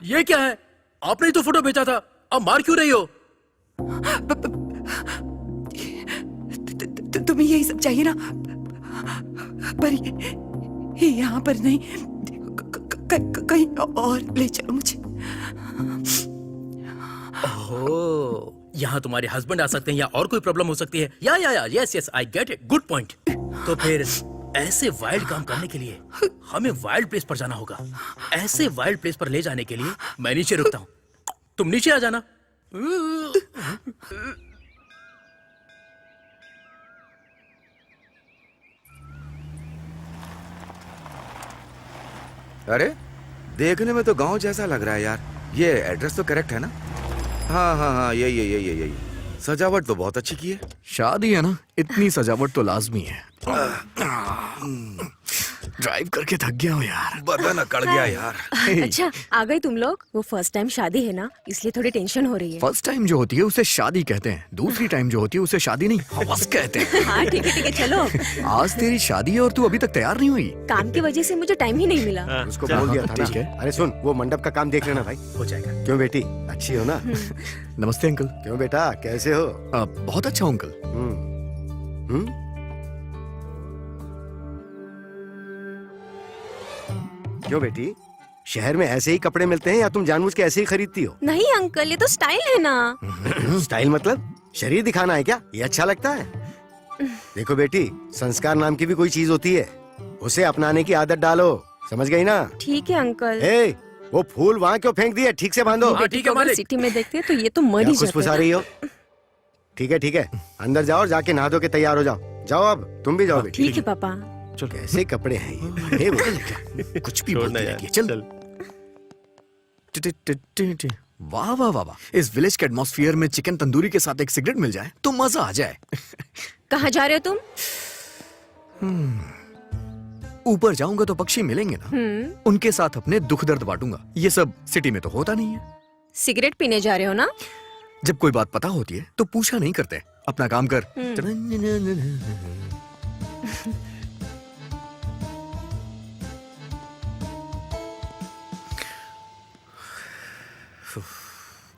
ये क्या है? आपने ही तो फोटो भेजा था, अब मार क्यों रही हो? तुम्हें यही सब चाहिए ना, पर यहाँ पर नहीं, कहीं और ले चलो मुझे। ओह, यहाँ तुम्हारे हस्बैंड आ सकते हैं या और कोई प्रॉब्लम हो सकती है। या yes yes, I get it, good point. तो फिर ऐसे वाइल्ड काम करने के लिए हमें वाइल्ड प्लेस पर जाना होगा। ऐसे वाइल्ड प्लेस पर ले जाने के लिए मैं नीचे रुकता हूँ, तुम नीचे आ जाना। अरे देखने में तो गांव जैसा लग रहा है यार। ये एड्रेस तो करेक्ट है ना? हाँ हाँ हाँ, यही। सजावट तो बहुत अच्छी की है। शादी है ना, इतनी सजावट तो लाजमी है। ड्राइव करके थक गया हूँ यार, बदन अकड़ गया यार। अच्छा आ गए तुम लोग। वो फर्स्ट टाइम शादी है ना, इसलिए थोड़ी टेंशन हो रही है। फर्स्ट टाइम जो होती है उसे शादी कहते हैं, दूसरी टाइम जो होती है उसे शादी नहीं हवस कहते हैं। हाँ ठीक है चलो। आज तेरी शादी है और तू अभी तक तैयार नहीं हुई। काम की वजह से मुझे टाइम ही नहीं मिला। उसको बोल दिया था ना। ठीक है। अरे सुन, वो मंडप का काम देख लेना भाई। हो जाएगा। क्यों बेटी, अच्छी हो ना? नमस्ते अंकल। क्यों बेटा, कैसे हो? बहुत अच्छा हूँ अंकल। क्यों बेटी, शहर में ऐसे ही कपड़े मिलते हैं या तुम जानबूझ के ऐसे ही खरीदती हो? नहीं अंकल, ये तो स्टाइल है ना। स्टाइल मतलब शरीर दिखाना है क्या? ये अच्छा लगता है? देखो बेटी, संस्कार नाम की भी कोई चीज होती है, उसे अपनाने की आदत डालो, समझ गई ना? ठीक है अंकल। ए, वो फूल वहाँ क्यों फेंक दिए? ठीक से बांधो। हाँ, ठीक है मालिक। सिटी में देखते हैं तो ये तो मर ही जाते खुशफुसा रही हो। ठीक है, अंदर जाओ और जाके नहा धो के तैयार हो जाओ। जाओ अब तुम भी जाओ बेटी। ठीक है पापा। कैसे कपड़े हैं ये? ए, वो कुछ भी बोलती रहती है। चल। वाह वाह वाह वाह, इस विलेज के एटमॉस्फेयर में चिकन तंदूरी के साथ एक सिगरेट मिल जाए तो मजा आ जाए। कहाँ जा रहे हो तुम? ऊपर जाऊंगा तो पक्षी मिलेंगे ना, उनके साथ अपने दुख दर्द बांटूंगा। ये सब सिटी में तो होता नहीं है। सिगरेट पीने जा रहे हो ना? जब कोई बात पता होती है तो पूछा नहीं करते, अपना काम कर।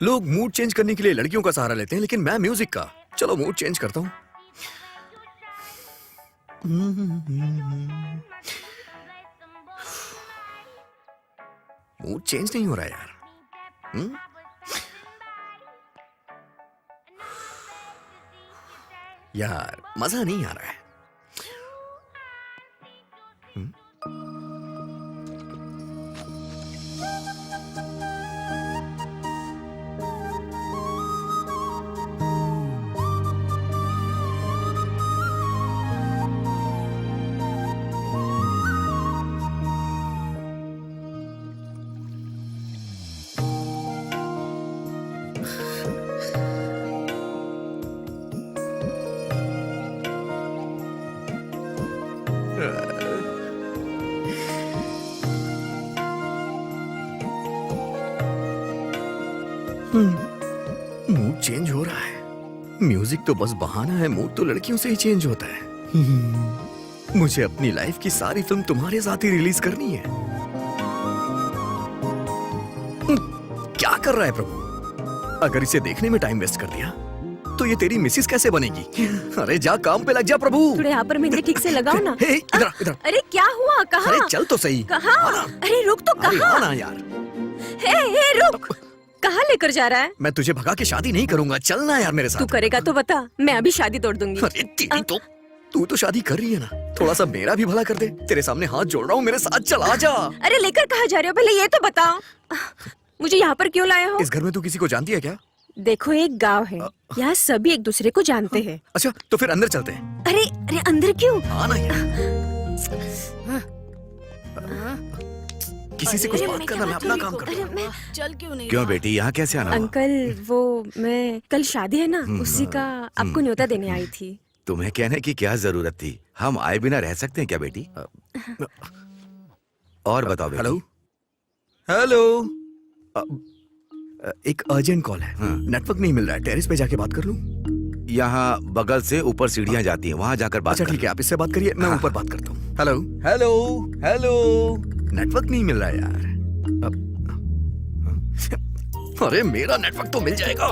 लोग मूड चेंज करने के लिए लड़कियों का सहारा लेते हैं, लेकिन मैं म्यूजिक का। चलो मूड चेंज करता हूँ। मूड चेंज नहीं हो रहा है यार। यार मजा नहीं आ रहा है। मूड चेंज हो रहा है। म्यूजिक तो बस बहाना है, मूड तो लड़कियों से ही चेंज होता है। मुझे अपनी लाइफ की सारी फिल्म तुम्हारे साथ ही रिलीज करनी है। क्या कर रहा है प्रभु? अगर इसे देखने में टाइम वेस्ट कर दिया तो ये तेरी मिसिस कैसे बनेगी? अरे जा काम पे लग जा प्रभु। थोड़े यहाँ पर मेहंदी ठीक से लगाओ ना। इधर। अरे क्या हुआ? कहाँ? अरे चल तो सही। कहाँ? अरे रुक तो, कहाँ? ना यार। हे रुक, कहाँ लेकर जा रहा है? मैं तुझे भगा के शादी नहीं करूंगा, चलना यार मेरे साथ। तू करेगा तो बता, मैं अभी शादी तोड़ दूंगी। अरे तेरी तो, तू तो शादी कर रही है ना, थोड़ा सा मेरा भी भला कर दे। तेरे सामने हाथ जोड़ रहा हूँ, मेरे साथ चला जा। अरे लेकर कहाँ जा रहे हो, पहले ये तो बताओ। मुझे यहाँ पर क्यों लाए हो? इस घर में तू किसी को जानती है क्या? देखो एक गांव है, यहाँ सभी एक दूसरे को जानते हैं। अच्छा तो फिर अंदर चलते हैं। अरे अंदर क्यों? हाँ ना यार, किसी से कुछ बात करना, मैं अपना काम करता हूँ। चल क्यों नहीं? क्यों बेटी, यहाँ कैसे आना हुआ? अंकल वो मैं कल शादी है ना, उसी का आपको न्योता देने आई थी। तुम्हें कहने की क्या जरूरत थी? हम आए बिना रह सकते हैं क्या बेटी? और बताओ बेटी। हेलो। एक अर्जेंट कॉल है, नेटवर्क नहीं मिल रहा है, टेरेस पे जाके बात कर लूं? यहाँ बगल से ऊपर सीढ़ियाँ जाती हैं, वहाँ जाकर बात अच्छा कर ठीक है, आप इससे बात करिए, मैं हाँ। ऊपर बात करता हूँ। हेलो हेलो हेलो, नेटवर्क नहीं मिल रहा है यार। अरे मेरा नेटवर्क तो मिल जाएगा।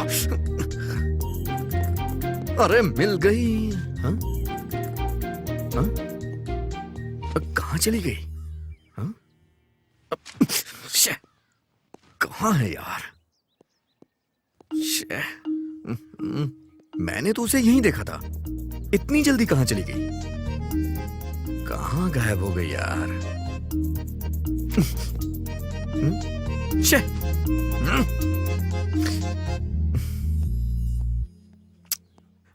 अरे मिल गई। हाँ? हाँ? कहाँ चली गई? हाँ? शे, कहाँ है यार? शे, मैंने तो उसे यहीं देखा था। इतनी जल्दी कहाँ चली गई? कहाँ गायब हो गई यार? शे,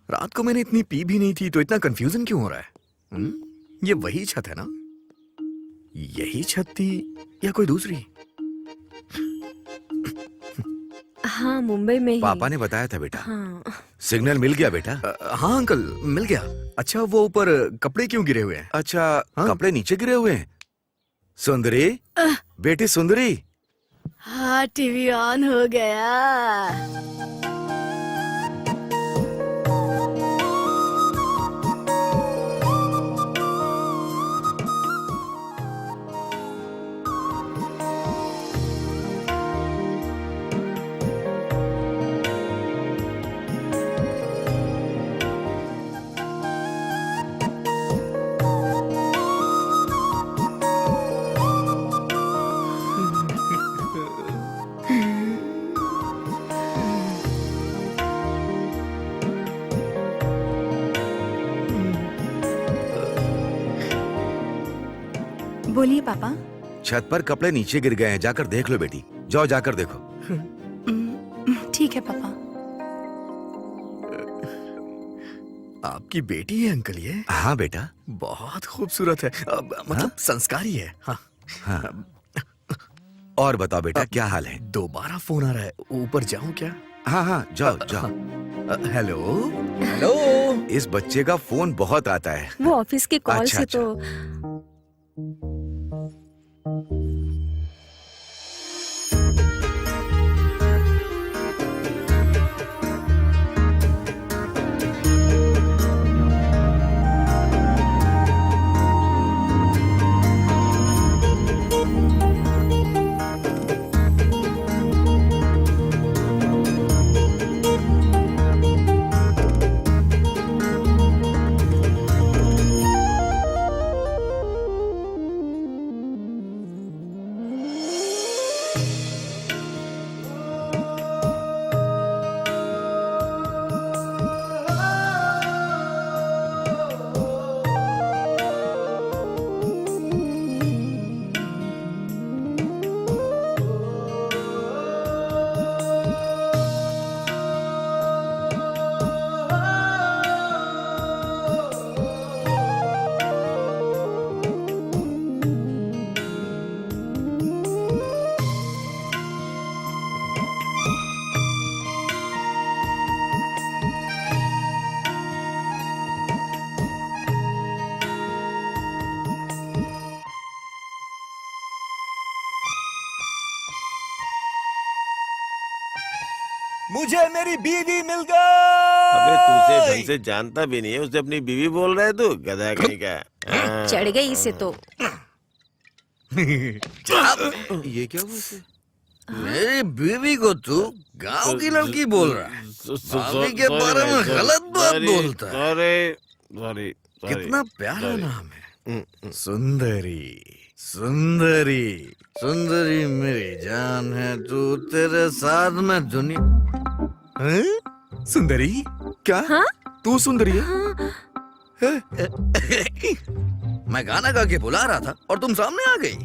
रात को मैंने इतनी पी भी नहीं थी, तो इतना कंफ्यूजन क्यों हो रहा है? ये वही छत है ना? यही छत थी या कोई दूसरी? हाँ, मुंबई में ही। पापा ने बताया था बेटा। हाँ। सिग्नल मिल गया बेटा? हाँ अंकल, मिल गया। अच्छा वो ऊपर कपड़े क्यों गिरे हुए हैं? अच्छा, हाँ? कपड़े नीचे गिरे हुए हैं। सुंदरी, बेटी सुंदरी, हाँ, टीवी ऑन हो गया। बोलिए पापा। छत पर कपड़े नीचे गिर गए हैं, जाकर देख लो बेटी, जाओ जाकर देखो। ठीक है पापा। आपकी बेटी है अंकल ये? हाँ बेटा। बहुत खूबसूरत है, मतलब संस्कारी है। हाँ। हाँ। और बताओ बेटा, क्या हाल है? दोबारा फोन आ रहा है, ऊपर जाऊं क्या? हाँ हाँ, जाओ जाओ। हेलो हेलो, इस बच्चे का फोन बहुत आता है। वो ऑफिस के कॉल अच्छा, से अच्छा। तो। मुझे मेरी बीवी मिल गई। अबे तू उसे ढंग से जानता भी नहीं है, उसे अपनी बीवी बोल रहा है तू, गधा कहीं का। हाँ। चढ़ गई इसे तो। ये क्या हुआ इसे? मेरी बीवी को तू गांव की लड़की बोल रहा है? भाभी के बारे में गलत बात बोलता है। सॉरी कितना प्यारा नाम है, सुंदरी। सुंदरी सुंदरी मेरी जान है, तू तेरे साथ में दुनिया। हैं? सुंदरी क्या? हाँ? तू सुंदरी है? हाँ। मैं गाना गा के बुला रहा था और तुम सामने आ गई।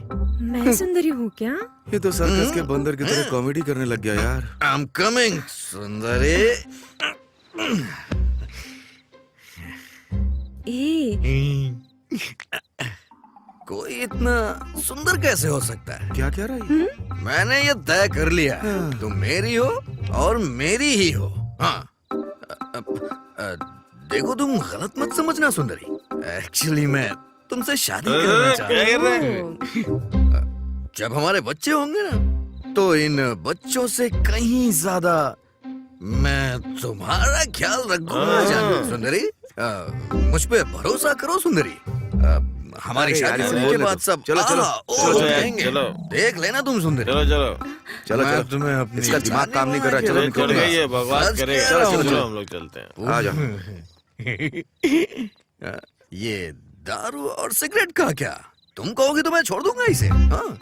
मैं सुंदरी हूँ क्या? ये तो सर्कस के बंदर की तरह कॉमेडी करने लग गया यार। आई एम कमिंग सुंदरी। ए, कोई इतना सुंदर कैसे हो सकता है? क्या कह रहा है? मैंने ये तय कर लिया है, तुम मेरी हो और मेरी ही हो। हाँ। देखो तुम गलत मत समझना सुंदरी, एक्चुअली मैं तुमसे शादी करना चाहता हूँ। जब हमारे बच्चे होंगे ना, तो इन बच्चों से कहीं ज्यादा मैं तुम्हारा ख्याल रखूंगा जानवी सुंदरी। मुझ पे भरोसा करो सुंदरी। हमारी अरे शादी यार, होने बोलने के दो। बाद सब चलो, चलो, चलो यार, कहेंगे। चलो। देख लेना तुम सुंदरी। चलो चलो चलो मैं चलो तुम्हें अपनी इसका दिमाग काम नहीं कर रहा, चलो चलो निकलो चल यहाँ गई से। है, बकवास सच करेगा। कह रहा हूँ। चलो हम लोग चलते हैं। आ जाओ। ये दारू और सिगरेट का क्या? तुम कहोगे तो मैं छोड़ दूंगा इसे। हाँ,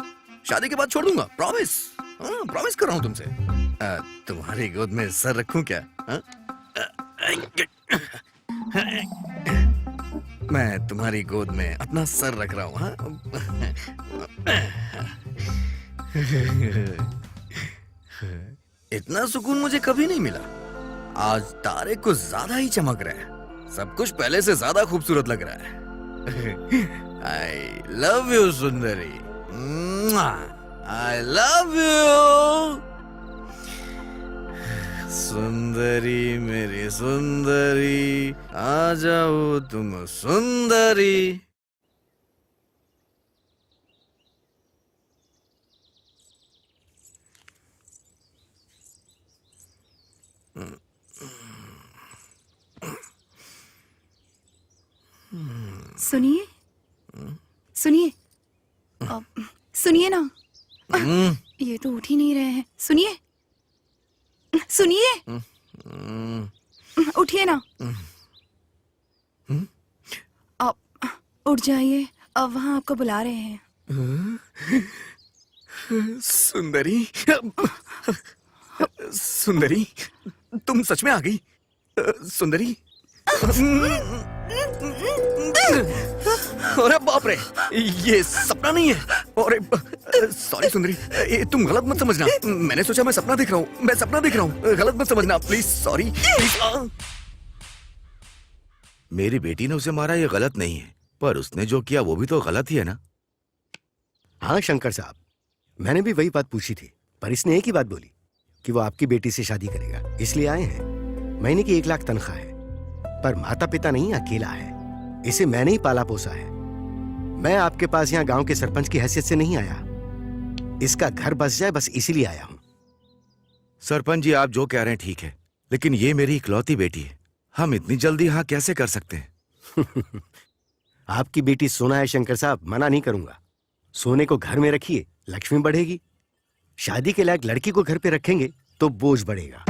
शादी के बाद छोड़ दूंगा, प्रॉमिस। हाँ, प्रॉमिस कर रहा हूँ तुमसे। तुम्हारी गोद में सर रखूं क्या? हाँ? मैं तुम्हारी गोद में अपना सर रख रहा हूँ। हाँ? इतना सुकून मुझे कभी नहीं मिला। आज तारे कुछ ज्यादा ही चमक रहे हैं। सब कुछ पहले से ज्यादा खूबसूरत लग रहा है। I love you Sundari. I love you सुंदरी, मेरी सुंदरी, आ जाओ तुम सुंदरी। सुनिए सुनिए सुनिए ना। ये तो उठ ही नहीं रहे हैं। सुनिए सुनिए, उठिए ना। अब उठ जाइए, अब वहां आपको बुला रहे हैं। सुंदरी, सुंदरी, तुम सच में आ गई। सुंदरी। अरे बाप रे, ये सपना नहीं है। अरे सॉरी सुंदरी, ये तुम गलत मत समझना। मैंने सोचा मैं सपना देख रहा हूँ, मैं सपना देख रहा हूँ। गलत मत समझना प्लीज। Sorry please. मेरी बेटी ने उसे मारा, ये गलत नहीं है, पर उसने जो किया वो भी तो गलत ही है ना। हाँ शंकर साहब, मैंने भी वही बात पूछी थी, पर इसने एक ही बात बोली कि वो आपकी बेटी से शादी करेगा, इसलिए आए हैं। महीने की 1 लाख तनख्वाह है, पर माता पिता नहीं, अकेला है। इसे मैंने ही पाला पोसा है। मैं आपके पास यहाँ गांव के सरपंच की हैसियत से नहीं आया। इसका घर बस जाए बस इसीलिए आया हूँ। सरपंच जी, आप जो कह रहे हैं ठीक है, लेकिन ये मेरी इकलौती बेटी है। हम इतनी जल्दी हाँ कैसे कर सकते हैं? आपकी बेटी सोना है शंकर साहब, मना नहीं करूंगा। सोने को घर में रखिए, लक्ष्मी बढ़ेगी। शादी के लायक लड़की को घर पे रखेंगे तो बोझ बढ़ेगा।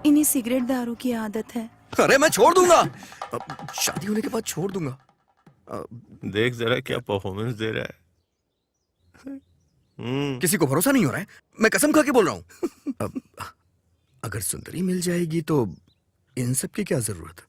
इन्हें सिगरेट दारू की आदत है। अरे मैं छोड़ दूंगा, शादी होने के बाद छोड़ दूंगा। देख जरा क्या परफॉर्मेंस दे रहा है। किसी को भरोसा नहीं हो रहा है, मैं कसम खा के बोल रहा हूँ। अगर सुंदरी मिल जाएगी तो इन सब की क्या जरूरत?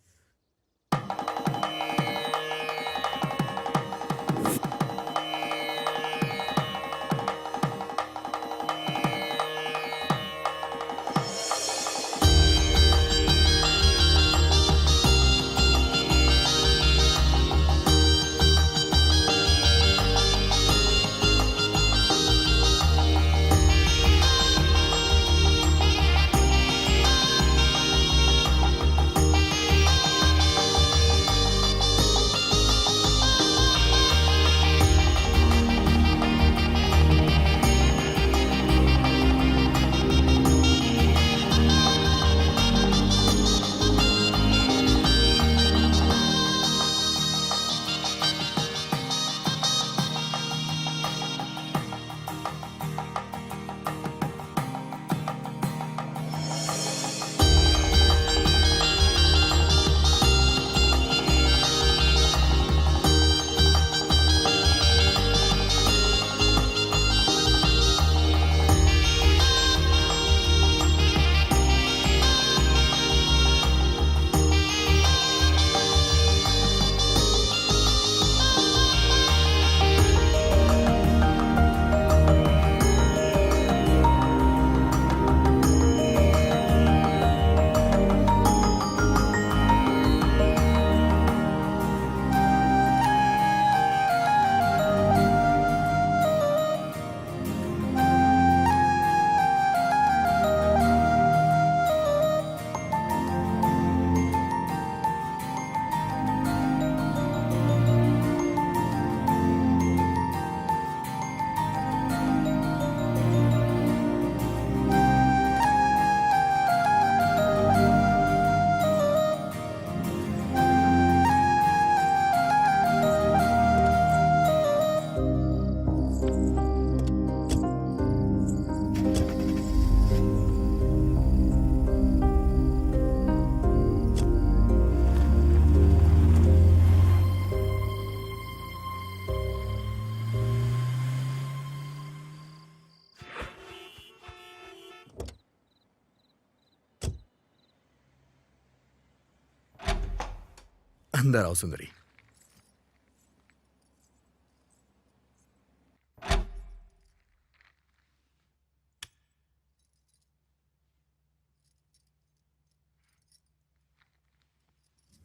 अंदर आओ सुंदरी।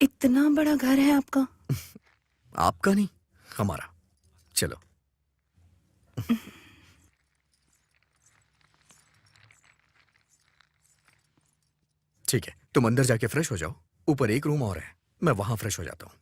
इतना बड़ा घर है आपका? आपका नहीं, हमारा। चलो। ठीक है, तुम अंदर जाके फ्रेश हो जाओ। ऊपर एक रूम और है, मैं वहां फ्रेश हो जाता हूँ।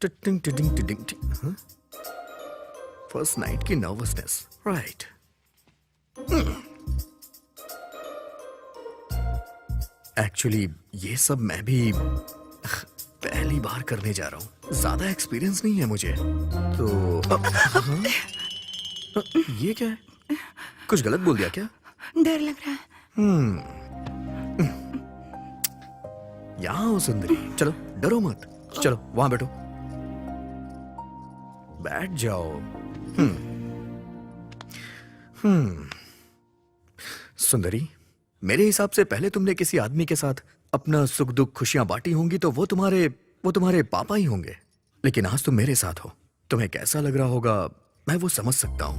टिटिंग टिटिंग टिटिंग टिटिंग। फर्स्ट नाइट की नर्वसनेस, राइट। एक्चुअली ये सब मैं भी पहली बार करने जा रहा हूँ, ज्यादा एक्सपीरियंस नहीं है मुझे तो। ये क्या है? कुछ गलत बोल दिया क्या? डर लग रहा है। यहाँ हो सुंदरी, चलो डरो मत, चलो वहां बैठो, बैठ जाओ। सुंदरी, मेरे हिसाब से पहले तुमने किसी आदमी के साथ अपना सुख दुख खुशियां बांटी होंगी तो वो तुम्हारे पापा ही होंगे। लेकिन आज तुम मेरे साथ हो, तुम्हें कैसा लग रहा होगा मैं वो समझ सकता हूं।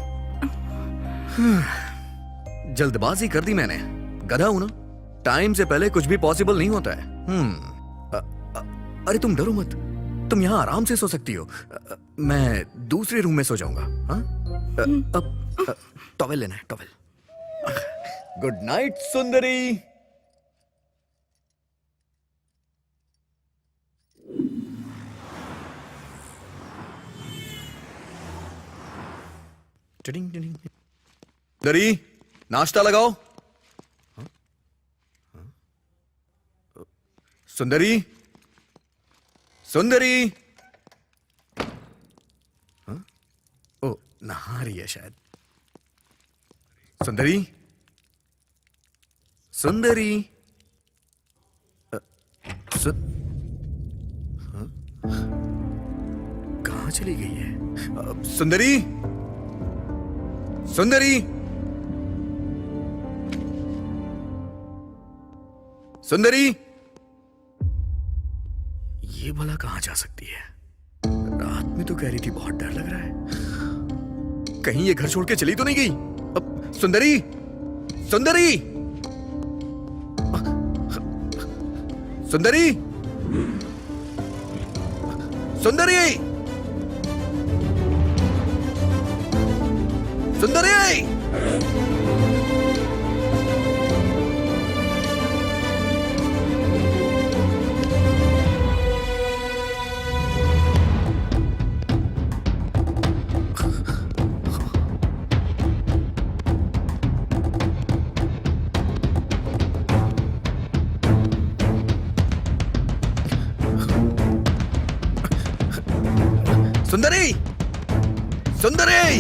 जल्दबाजी कर दी मैंने, गधा हूं ना, टाइम से पहले कुछ भी पॉसिबल नहीं होता है। अरे तुम डरो मत, तुम यहाँ आराम से सो सकती हो। मैं दूसरे रूम में सो जाऊंगा। हाँ? अब टॉवेल लेना है, टॉवेल। गुड नाइट सुंदरी। सुंदरी, नाश्ता लगाओ। हाँ? हाँ? सुंदरी, सुंदरी। हाँ? ओ, नहा रही है शायद। सुंदरी, सुंदरी। हाँ? कहाँ चली गई है? सुंदरी, सुंदरी, सुंदरी। ये भला कहाँ जा सकती है? रात में तो कह रही थी बहुत डर लग रहा है, कहीं ये घर छोड़ के चली तो नहीं गई? अब सुंदरी, सुंदरी, सुंदरी, सुंदरी, सुंदरी। सुंदरी, सुंदरी।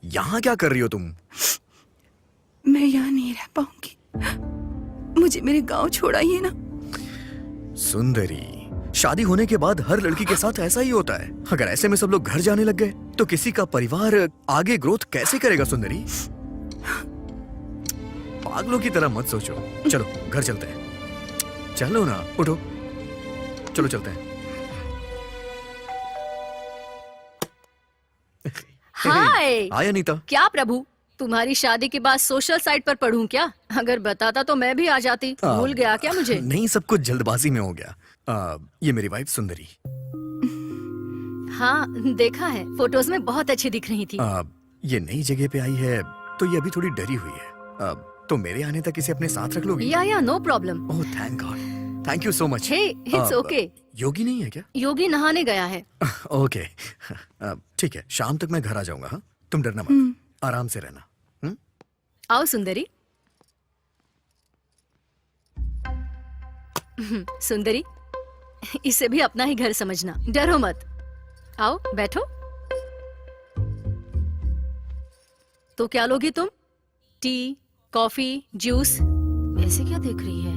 यहां क्या कर रही हो तुम? मैं यहाँ नहीं रह पाऊंगी, मुझे मेरे गांव छोड़ाइए ना। सुंदरी, शादी होने के बाद हर लड़की के साथ ऐसा ही होता है। अगर ऐसे में सब लोग घर जाने लग गए तो किसी का परिवार आगे ग्रोथ कैसे करेगा? सुंदरी, पागलों की तरह मत सोचो। चलो घर चलते हैं। चलो ना, उठो, चलो चलते हैं। हाय। हाय अनीता। क्या प्रभु, तुम्हारी शादी के बाद सोशल साइट पर पढ़ूं क्या? अगर बताता तो मैं भी आ जाती। भूल गया क्या मुझे? नहीं, सब कुछ जल्दबाजी में हो गया। ये मेरी वाइफ सुंदरी। हाँ, देखा है, फोटोज में बहुत अच्छी दिख रही थी। ये नई जगह पे आई है तो ये अभी थोड़ी डरी हुई है। तो मेरे आने तक इसे अपने साथ रख लोगी? या no problem. Oh thank God, thank you so much. Hey, it's okay. Yogi नहीं है क्या? योगी नहाने गया है। ओके, ठीक है, शाम तक मैं घर आ जाऊंगा। हाँ, तुम डरना मत, आराम से रहना। आओ सुंदरी। सुंदरी, इसे भी अपना ही घर समझना, डरो मत। आओ बैठो। तो क्या लोगी तुम? T, coffee, juice? ऐसे क्या देख रही है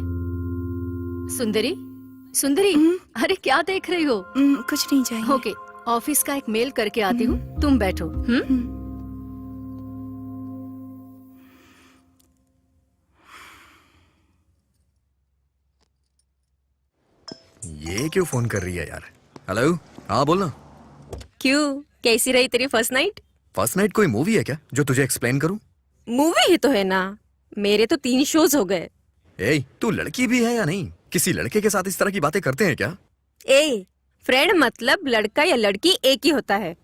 सुंदरी? सुंदरी, अरे क्या देख रही हो? कुछ नहीं चाहिए। ओके, ऑफिस का एक मेल करके आती हूँ, तुम बैठो। ये क्यों फोन कर रही है यार? हेलो, हाँ बोलना। क्यों, कैसी रही तेरी फर्स्ट नाइट? फर्स्ट नाइट कोई मूवी है क्या जो तुझे एक्सप्लेन करूं? मूवी ही तो है ना, मेरे तो 3 शोज हो गए। ए, तू लड़की भी है या नहीं? किसी लड़के के साथ इस तरह की बातें करते हैं क्या? ए, फ्रेंड मतलब लड़का या लड़की एक ही होता है।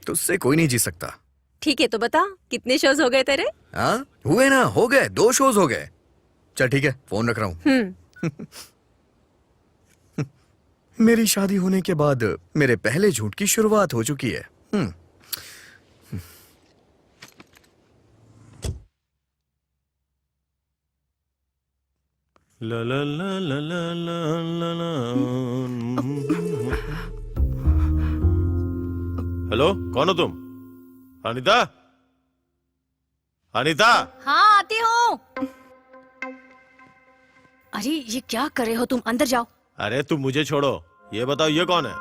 तुझसे कोई नहीं जी सकता। ठीक है तो बता, कितने शोज हो गए तेरे? हाँ हुए ना, हो गए, 2 शोज हो गए। चल ठीक है, फोन रख रहा हूँ। मेरी शादी होने के बाद मेरे पहले झूठ की शुरुआत हो चुकी है। ला ला ला ला ला ला ला ला। हेलो, कौन हो तुम? अनीता? अनीता? हाँ आती हूँ। अरे ये क्या कर रहे हो तुम? अंदर जाओ। अरे तुम मुझे छोड़ो, ये बताओ ये कौन है?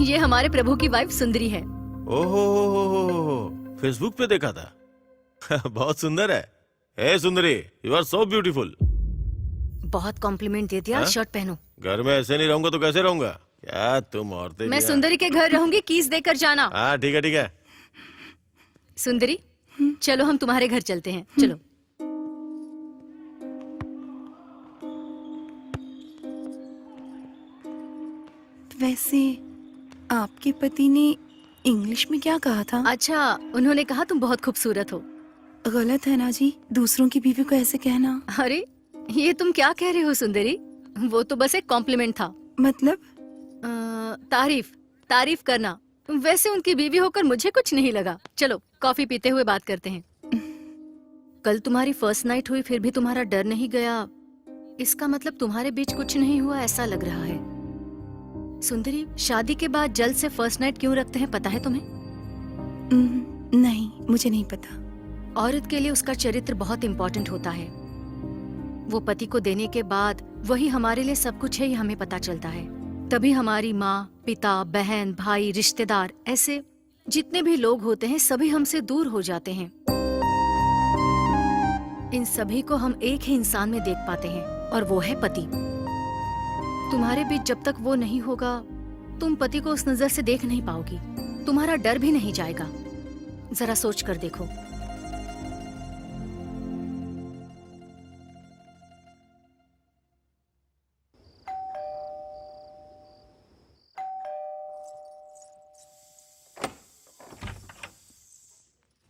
ये हमारे प्रभु की वाइफ सुंदरी है। ओहो, फेसबुक पे देखा था। बहुत सुंदर है। ए सुंदरी, यू आर सो ब्यूटीफुल। बहुत कॉम्प्लीमेंट दे दिया। हाँ? शर्ट पहनो। घर में ऐसे नहीं रहूंगा तो कैसे रहूंगा? क्या तुम औरतें मैं भी हैं। सुंदरी के घर रहूंगी, कीज देकर जाना। हाँ ठीक है ठीक है। सुंदरी, चलो हम तुम्हारे घर चलते हैं, चलो। वैसे आपके पति ने इंग्लिश में क्या कहा था? अच्छा, उन्होंने कहा तुम बहुत खूबसूरत हो। गलत है ना जी, दूसरों की बीवी को ऐसे कहना। अरे ये तुम क्या कह रही हो सुंदरी? वो तो बस एक कॉम्प्लीमेंट था। मतलब? तारीफ करना। वैसे उनकी बीवी होकर मुझे कुछ नहीं लगा। चलो कॉफी पीते हुए बात करते हैं। कल तुम्हारी फर्स्ट नाइट हुई, फिर भी तुम्हारा डर नहीं गया। इसका मतलब तुम्हारे बीच कुछ नहीं हुआ ऐसा लग रहा है। सुंदरी, शादी के बाद जल्द से फर्स्ट नाइट क्यों रखते हैं, पता है तुम्हें? नहीं, मुझे नहीं पता। औरत के लिए उसका चरित्र बहुत इम्पोर्टेंट होता है। वो पति को देने के बाद वही हमारे लिए सब कुछ है, ये हमें पता चलता है। तभी हमारी माँ, पिता, बहन, भाई, रिश्तेदार, ऐसे जितने भी लोग होते हैं सभी हमसे दूर हो जाते हैं। इन सभी को हम एक ही इंसान में देख पाते हैं और वो है पति। तुम्हारे बीच जब तक वो नहीं होगा, तुम पति को उस नजर से देख नहीं पाओगी। तुम्हारा डर भी नहीं जाएगा। जरा सोच कर देखो।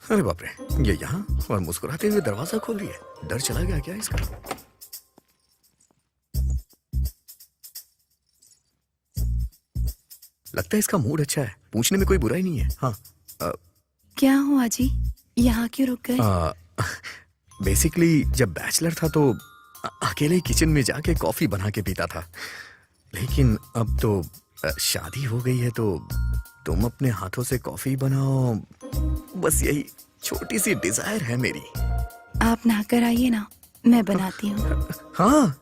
अरे बाप रे, ये यहाँ और मुस्कुराते हुए दरवाजा खोल रही है। डर चला गया क्या इसका? लगता है इसका मूड अच्छा है। पूछने में कोई बुराई नहीं है। हाँ क्या हुआ जी, यहाँ क्यों रुक गए? बेसिकली जब बैचलर था तो अकेले किचन में जाके कॉफी बना के पीता था। लेकिन अब तो शादी हो गई है तो तुम अपने हाथों से कॉफी बनाओ, बस यही छोटी सी डिजायर है मेरी। आप नहाकर आइए ना, मैं बनाती हूँ। हाँ।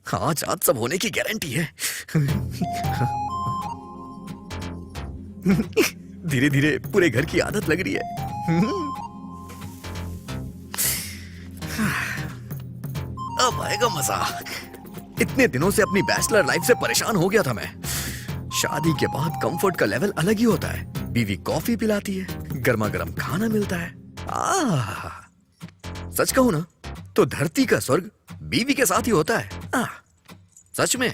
आज आज सब होने की गारंटी है। धीरे धीरे पूरे घर की आदत लग रही है। अब आएगा मजा। इतने दिनों से अपनी बैचलर लाइफ से परेशान हो गया था मैं। शादी के बाद कंफर्ट का लेवल अलग ही होता है। बीवी कॉफी पिलाती है, गर्मा गर्म खाना मिलता है। सच कहूं ना तो धरती का स्वर्ग बीवी के साथ ही होता है। सच में।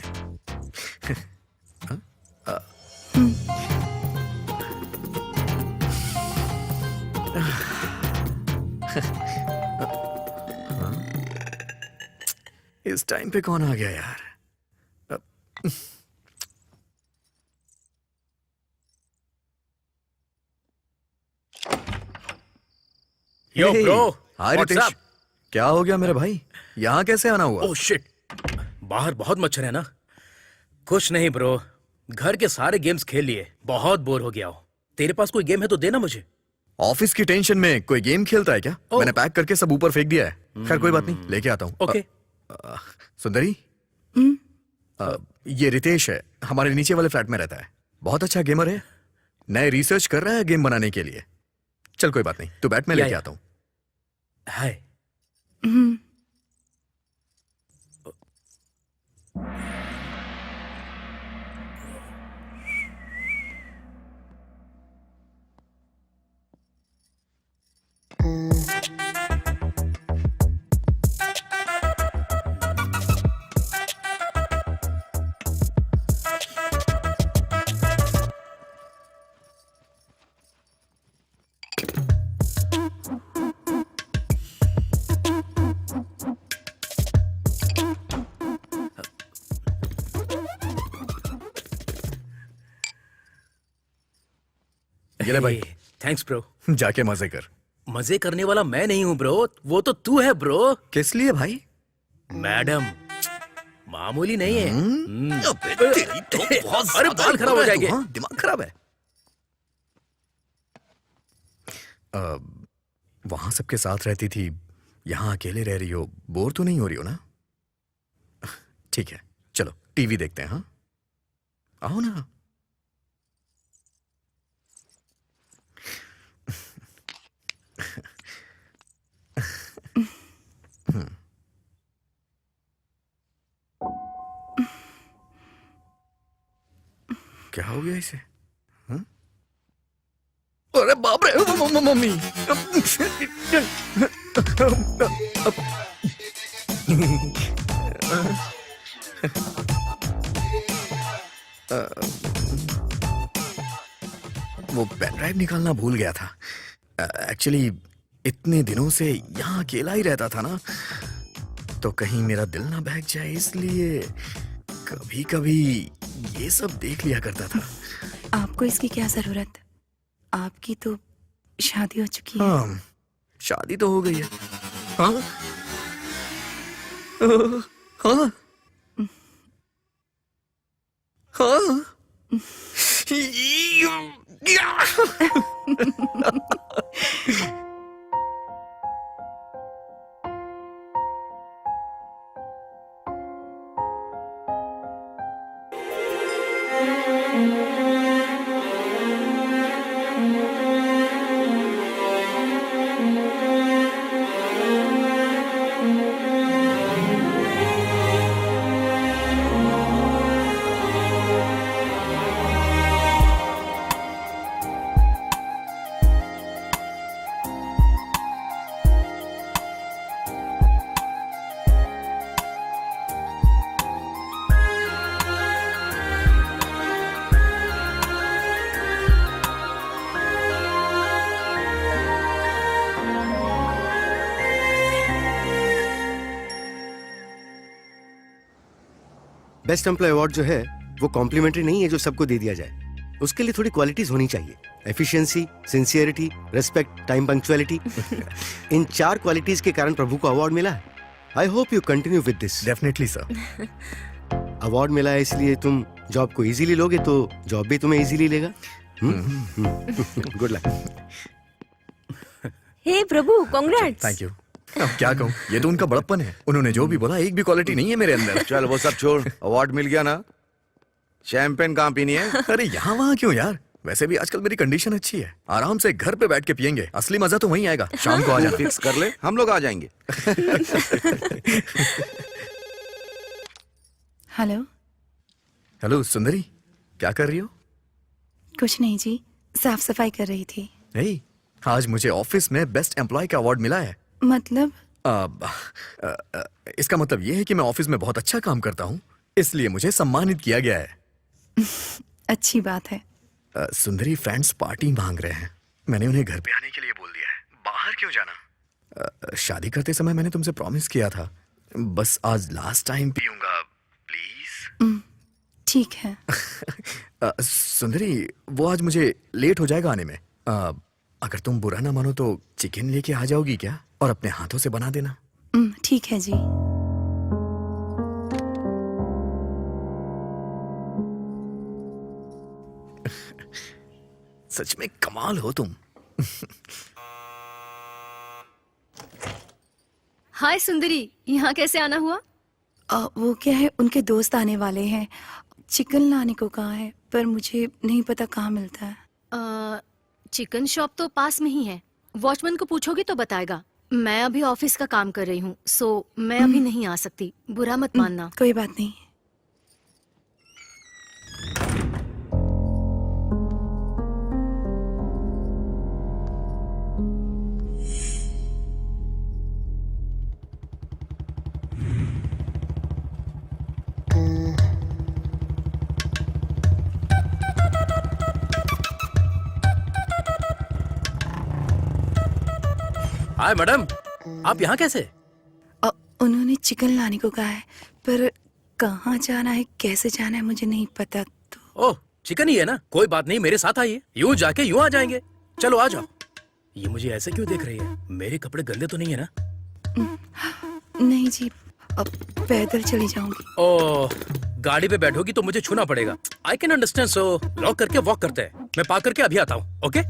इस टाइम पे कौन आ गया यार? Yo, Hey, bro. हाय What's रितेश, up? क्या हो गया मेरे भाई? यहाँ कैसे आना हुआ? ओह शिट, बाहर बहुत मच्छर है ना। कुछ नहीं ब्रो, घर के सारे गेम्स खेल लिए, बहुत बोर हो गया हूँ। तेरे पास कोई गेम है तो देना मुझे। ऑफिस की टेंशन में कोई गेम खेलता है क्या? ओह। मैंने पैक करके सब ऊपर फेंक दिया है। खैर कोई बात नहीं, लेके आता हूँ। ओके। सुंदरी, ये रितेश है, हमारे नीचे वाले फ्लैट में रहता है। बहुत अच्छा गेमर है, नए रिसर्च कर रहा है गेम बनाने के लिए। चल कोई बात नहीं, तू बैठ, मैं या, लेके या। आता हूँ। हाय। ये ले भाई, थैंक्स ब्रो। जाके मजे कर। मजे करने वाला मैं नहीं हूँ ब्रो, वो तो तू है ब्रो। किस लिए भाई? मैडम, मामूली नहीं है। अबे तेरी तो बहुत अरे ज्यादा बाल खराब हो है तू, जाएंगे। हाँ? दिमाग खराब है। वहां सबके साथ रहती थी, यहाँ अकेले रह रही हो, बोर तो नहीं हो रही हो ना? ठीक है, चलो टीवी देखते हैं। हाँ, आओ ना। क्या हो गया इसे? हाँ? अरे बाप रे, मम्मी। वो पेन ड्राइव निकालना भूल गया था। एक्चुअली इतने दिनों से यहाँ अकेला ही रहता था ना, तो कहीं मेरा दिल ना बहक जाए, इसलिए कभी कभी ये सब देख लिया करता था। आपको इसकी क्या जरूरत? आपकी तो शादी हो चुकी है। हाँ, शादी तो हो गई है। हाँ, हाँ, हाँ। बेस्ट एम्प्लॉय अवार्ड जो है वो कॉम्प्लीमेंट्री नहीं है जो सबको दे दिया जाए। उसके लिए थोड़ी क्वालिटीज होनी चाहिए। Efficiency, sincerity, respect, time punctuality. इन 4 क्वालिटीज के कारण प्रभु को अवार्ड मिला है। I hope you continue with this. Definitely sir. Award मिला है इसलिए तुम जॉब को इजीली लोगे तो जॉब भी तुम्हें इजीली लेगा। Good luck. हे प्रभु, कांग्रेट्स। Thank you. अब क्या कहूँ, ये तो उनका बड़प्पन है। उन्होंने जो भी बोला, एक भी क्वालिटी नहीं है मेरे अंदर। चल वो सब छोड़, अवार्ड मिल गया ना, शैंपेन कहाँ पीनी है? अरे यहाँ वहाँ क्यों यार, वैसे भी आजकल मेरी कंडीशन अच्छी है, आराम से घर पे बैठ के पियेंगे। असली मजा तो वहीं आएगा। शाम को आ जाना। फिक्स कर ले, हम लोग आ जाएंगे। हेलो। हेलो सुंदरी, क्या कर रही हो? कुछ नहीं जी, साफ सफाई कर रही थी। hey, आज मुझे ऑफिस में बेस्ट एम्प्लॉय का अवार्ड मिला है। मतलब? इसका मतलब ये है कि मैं ऑफिस में बहुत अच्छा काम करता हूँ, इसलिए मुझे सम्मानित किया गया है। अच्छी बात है। सुंदरी फ्रेंड्स पार्टी मांग रहे हैं, मैंने उन्हें घर पे आने के लिए बोल दिया है। बाहर क्यों जाना? शादी करते समय मैंने तुमसे प्रॉमिस किया था, बस आज लास्ट टाइम पीऊंगा, प्लीज। ठीक है। सुंदरी, वो आज मुझे लेट हो जाएगा आने में। अगर तुम बुरा ना मानो तो चिकन लेके आ जाओगी क्या, और अपने हाथों से बना देना। ठीक है जी। सच में कमाल हो तुम। हाय सुंदरी, यहाँ कैसे आना हुआ? वो क्या है, उनके दोस्त आने वाले हैं, चिकन लाने को कहा है, पर मुझे नहीं पता कहाँ मिलता है। चिकन शॉप तो पास में ही है, वॉचमैन को पूछोगी तो बताएगा। मैं अभी ऑफिस का काम कर रही हूँ, सो मैं अभी नहीं आ सकती, बुरा मत मानना। कोई बात नहीं। हाय मैडम, आप यहाँ कैसे? उन्होंने चिकन लाने को कहा है, पर कहाँ जाना है, कैसे जाना है, मुझे नहीं पता। तो ओह, चिकन ही है ना, कोई बात नहीं, मेरे साथ आइए, यूं जाके यूं आ जाएंगे। चलो आ जाओ। ये मुझे ऐसे क्यों देख रही है? मेरे कपड़े गंदे तो नहीं है ना? नहीं जी, अब पैदल चली जाऊंगी। ओह, गाड़ी पे बैठोगी तो मुझे छूना पड़ेगा। I can understand, so lock करके वॉक करते हैं। मैं पार्क करके अभी आता हूँ, ओके?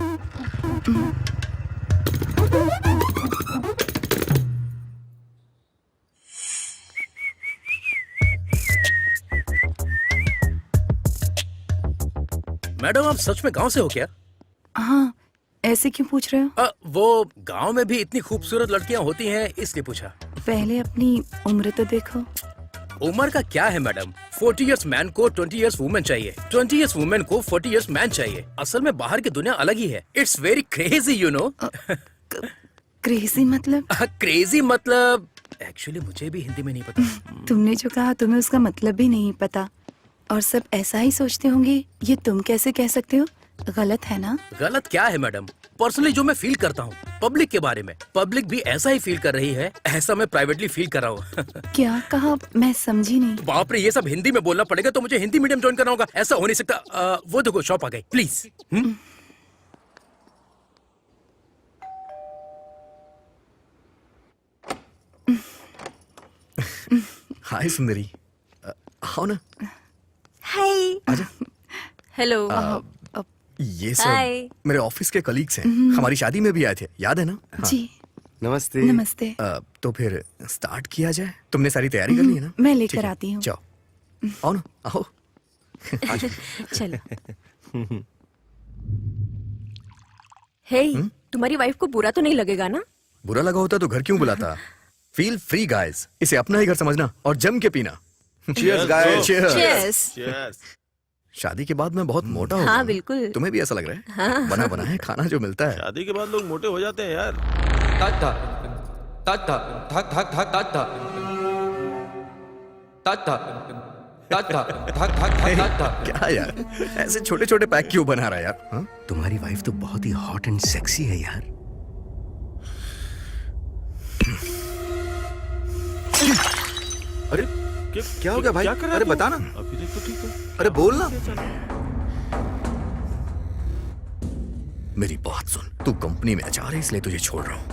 मैडम, आप सच में गांव से हो क्या? हाँ, ऐसे क्यों पूछ रहे हो? वो गांव में भी इतनी खूबसूरत लड़कियां होती हैं, इसलिए पूछा। पहले अपनी उम्र तो देखो। उम्र का क्या है मैडम? 40 इयर्स मैन को 20 इयर्स वुमेन चाहिए, 20 इयर्स वुमेन को 40 इयर्स मैन चाहिए। असल में बाहर की दुनिया अलग ही है। It's very crazy, you know. Crazy मतलब? क्रेजी मतलब एक्चुअली मुझे भी हिंदी में नहीं पता। तुमने जो कहा तुम्हें उसका मतलब भी नहीं पता, और सब ऐसा ही सोचते होंगे। ये तुम कैसे कह सकते हो? गलत है ना? गलत क्या है मैडम? पर्सनली जो मैं फील करता हूँ पब्लिक के बारे में, पब्लिक भी ऐसा ही फील कर रही है, ऐसा मैं प्राइवेटली फील कर रहा हूँ। क्या कहा? मैं समझी नहीं। बाप रे, ये सब हिंदी में बोलना पड़ेगा, तो मुझे हिंदी मीडियम ज्वाइन करना होगा। ऐसा हो नहीं सकता। वो देखो शॉप आ गई, प्लीज। हाय सुंदरी, आओ ना। हाय। आजा। हेलो। ये हाय। सब मेरे ऑफिस के कलीग्स हैं, हमारी शादी में भी आए थे, याद है ना? हाँ। जी नमस्ते। नमस्ते। तो फिर स्टार्ट किया जाए। तुमने सारी तैयारी कर ली है ना? मैं लेकर ठीक है, आती हूँ। जाओ, आओ ना, आओ। चलो। हे, तुम्हारी वाइफ को बुरा तो नहीं लगेगा ना? बुरा लगा होता तो घर क्यों बुलाता? फील फ्री गाइस, इसे अपना ही घर समझना और जम के पीना। Cheers, guys. Cheers. Cheers। शादी के बाद मैं बहुत मोटा हो हाँ, गया हूँ। बिल्कुल। तुम्हें भी ऐसा लग रहा है? बना बना है खाना जो मिलता है। शादी के बाद लोग मोटे हो जाते हैं यार। क्या यार, ऐसे छोटे छोटे पैक क्यों बना रहा है यार? हाँ? तुम्हारी वाइफ तो बहुत ही हॉट एंड सेक्सी है यार। अरे क्या हो गया भाई? क्या कर रहा है अरे तू? बता ना। अभी तक तो ठीक है। अरे बोल ना। मेरी बात सुन, तू कंपनी में अचार है इसलिए तुझे छोड़ रहा हूं।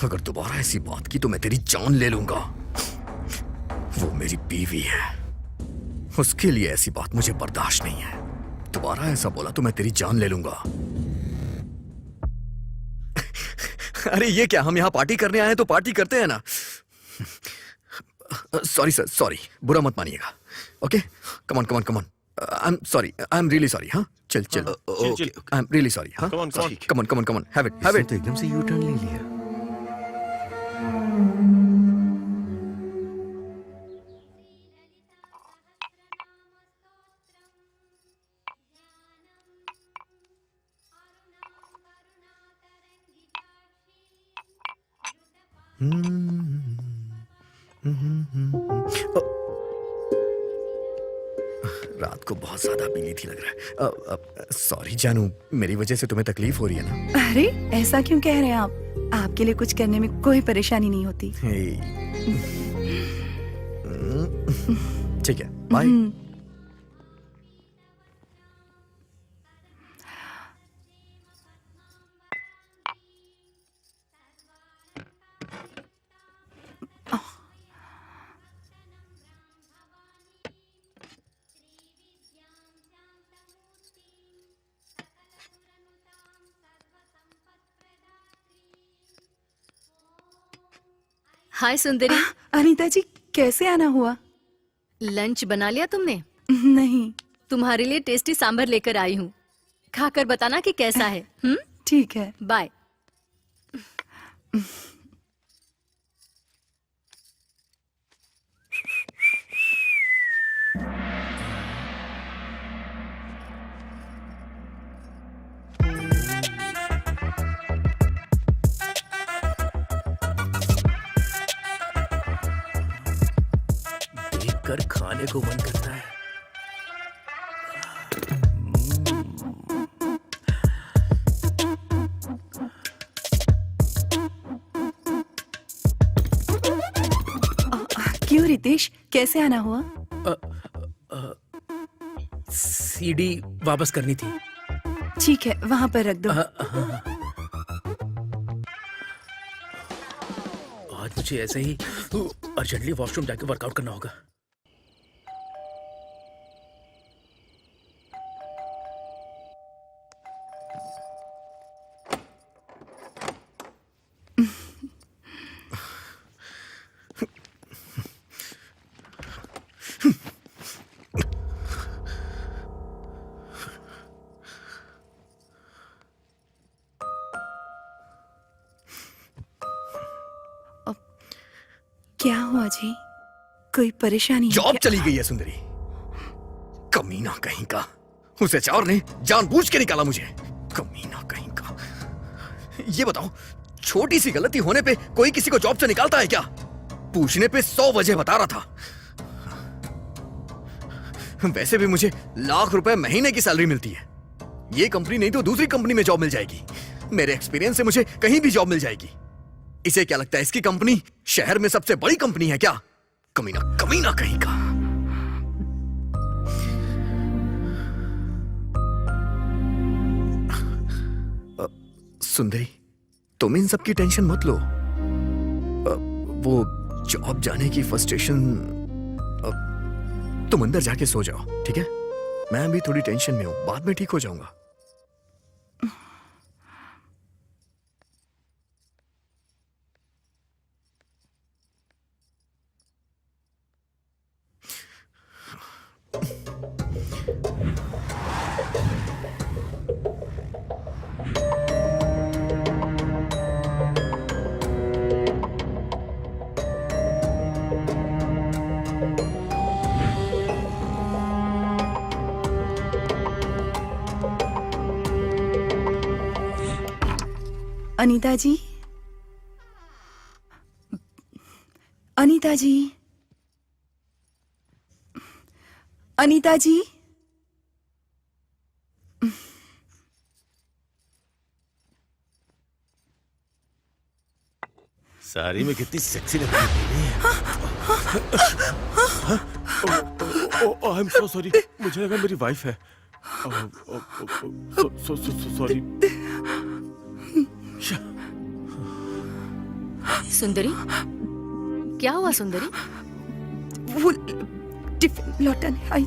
अगर दोबारा ऐसी बात की तो मैं तेरी जान ले लूंगा। वो मेरी बीवी है, उसके लिए ऐसी बात मुझे बर्दाश्त नहीं है। दोबारा ऐसा बोला तो मैं तेरी जान ले लूंगा। अरे ये क्या, हम यहाँ पार्टी करने आए हैं तो पार्टी करते हैं ना। सॉरी सर, सॉरी, बुरा मत मानिएगा। Okay, come on come on come on. I am sorry, I am really sorry. हाँ, चल चल, chill. I am really sorry. हाँ, Come on, come on. Come on come on come on, have it, have इसने इट। तो एकदम से यू टर्न ले लिया। रात को बहुत ज्यादा पीली थी लग रहा है। सॉरी जानू, मेरी वजह से तुम्हें तकलीफ हो रही है ना? अरे ऐसा क्यों कह रहे हैं आप? आपके लिए कुछ करने में कोई परेशानी नहीं होती। ठीक है, बाय। हाय सुंदरी। अनीता जी कैसे आना हुआ? लंच बना लिया तुमने? नहीं। तुम्हारे लिए टेस्टी सांभर लेकर आई हूँ, खाकर बताना कि कैसा है। ठीक है। बाय। देखकर खाने को मन करता है। क्यों रितेश, कैसे आना हुआ? सीडी वापस करनी थी। ठीक है, वहां पर रख दो। आज मुझे ऐसे ही अर्जेंटली वॉशरूम जाके वर्कआउट करना होगा। क्या हुआ जी? कोई परेशानी है जॉब क्या? चली गई है सुंदरी, कमीना कहीं का। उस एचआर ने जानबूझ के निकाला मुझे, कमीना कहीं का। ये बताओ, छोटी सी गलती होने पे कोई किसी को जॉब से निकालता है क्या? पूछने पे 100 वजह बता रहा था। वैसे भी मुझे लाख रुपए महीने की सैलरी मिलती है। ये कंपनी नहीं तो दूसरी कंपनी में जॉब मिल जाएगी। मेरे एक्सपीरियंस से मुझे कहीं भी जॉब मिल जाएगी। इसे क्या लगता है, इसकी कंपनी शहर में सबसे बड़ी कंपनी है क्या? कमीना कमीना कहीं का। सुंदरी, तुम इन सब की टेंशन मत लो। वो जॉब जाने की फ्रस्ट्रेशन, तुम अंदर जाके सो जाओ, ठीक है? मैं भी थोड़ी टेंशन में हूं, बाद में ठीक हो जाऊंगा। अनीता जी, अनीता जी, अनीता जी। साड़ी में कितनी सेक्सी लग रही है। आई एम सो सॉरी, मुझे लगा मेरी वाइफ है। सॉरी। सुंदरी, क्या हुआ सुंदरी? वो टिफिन लौटाने आई।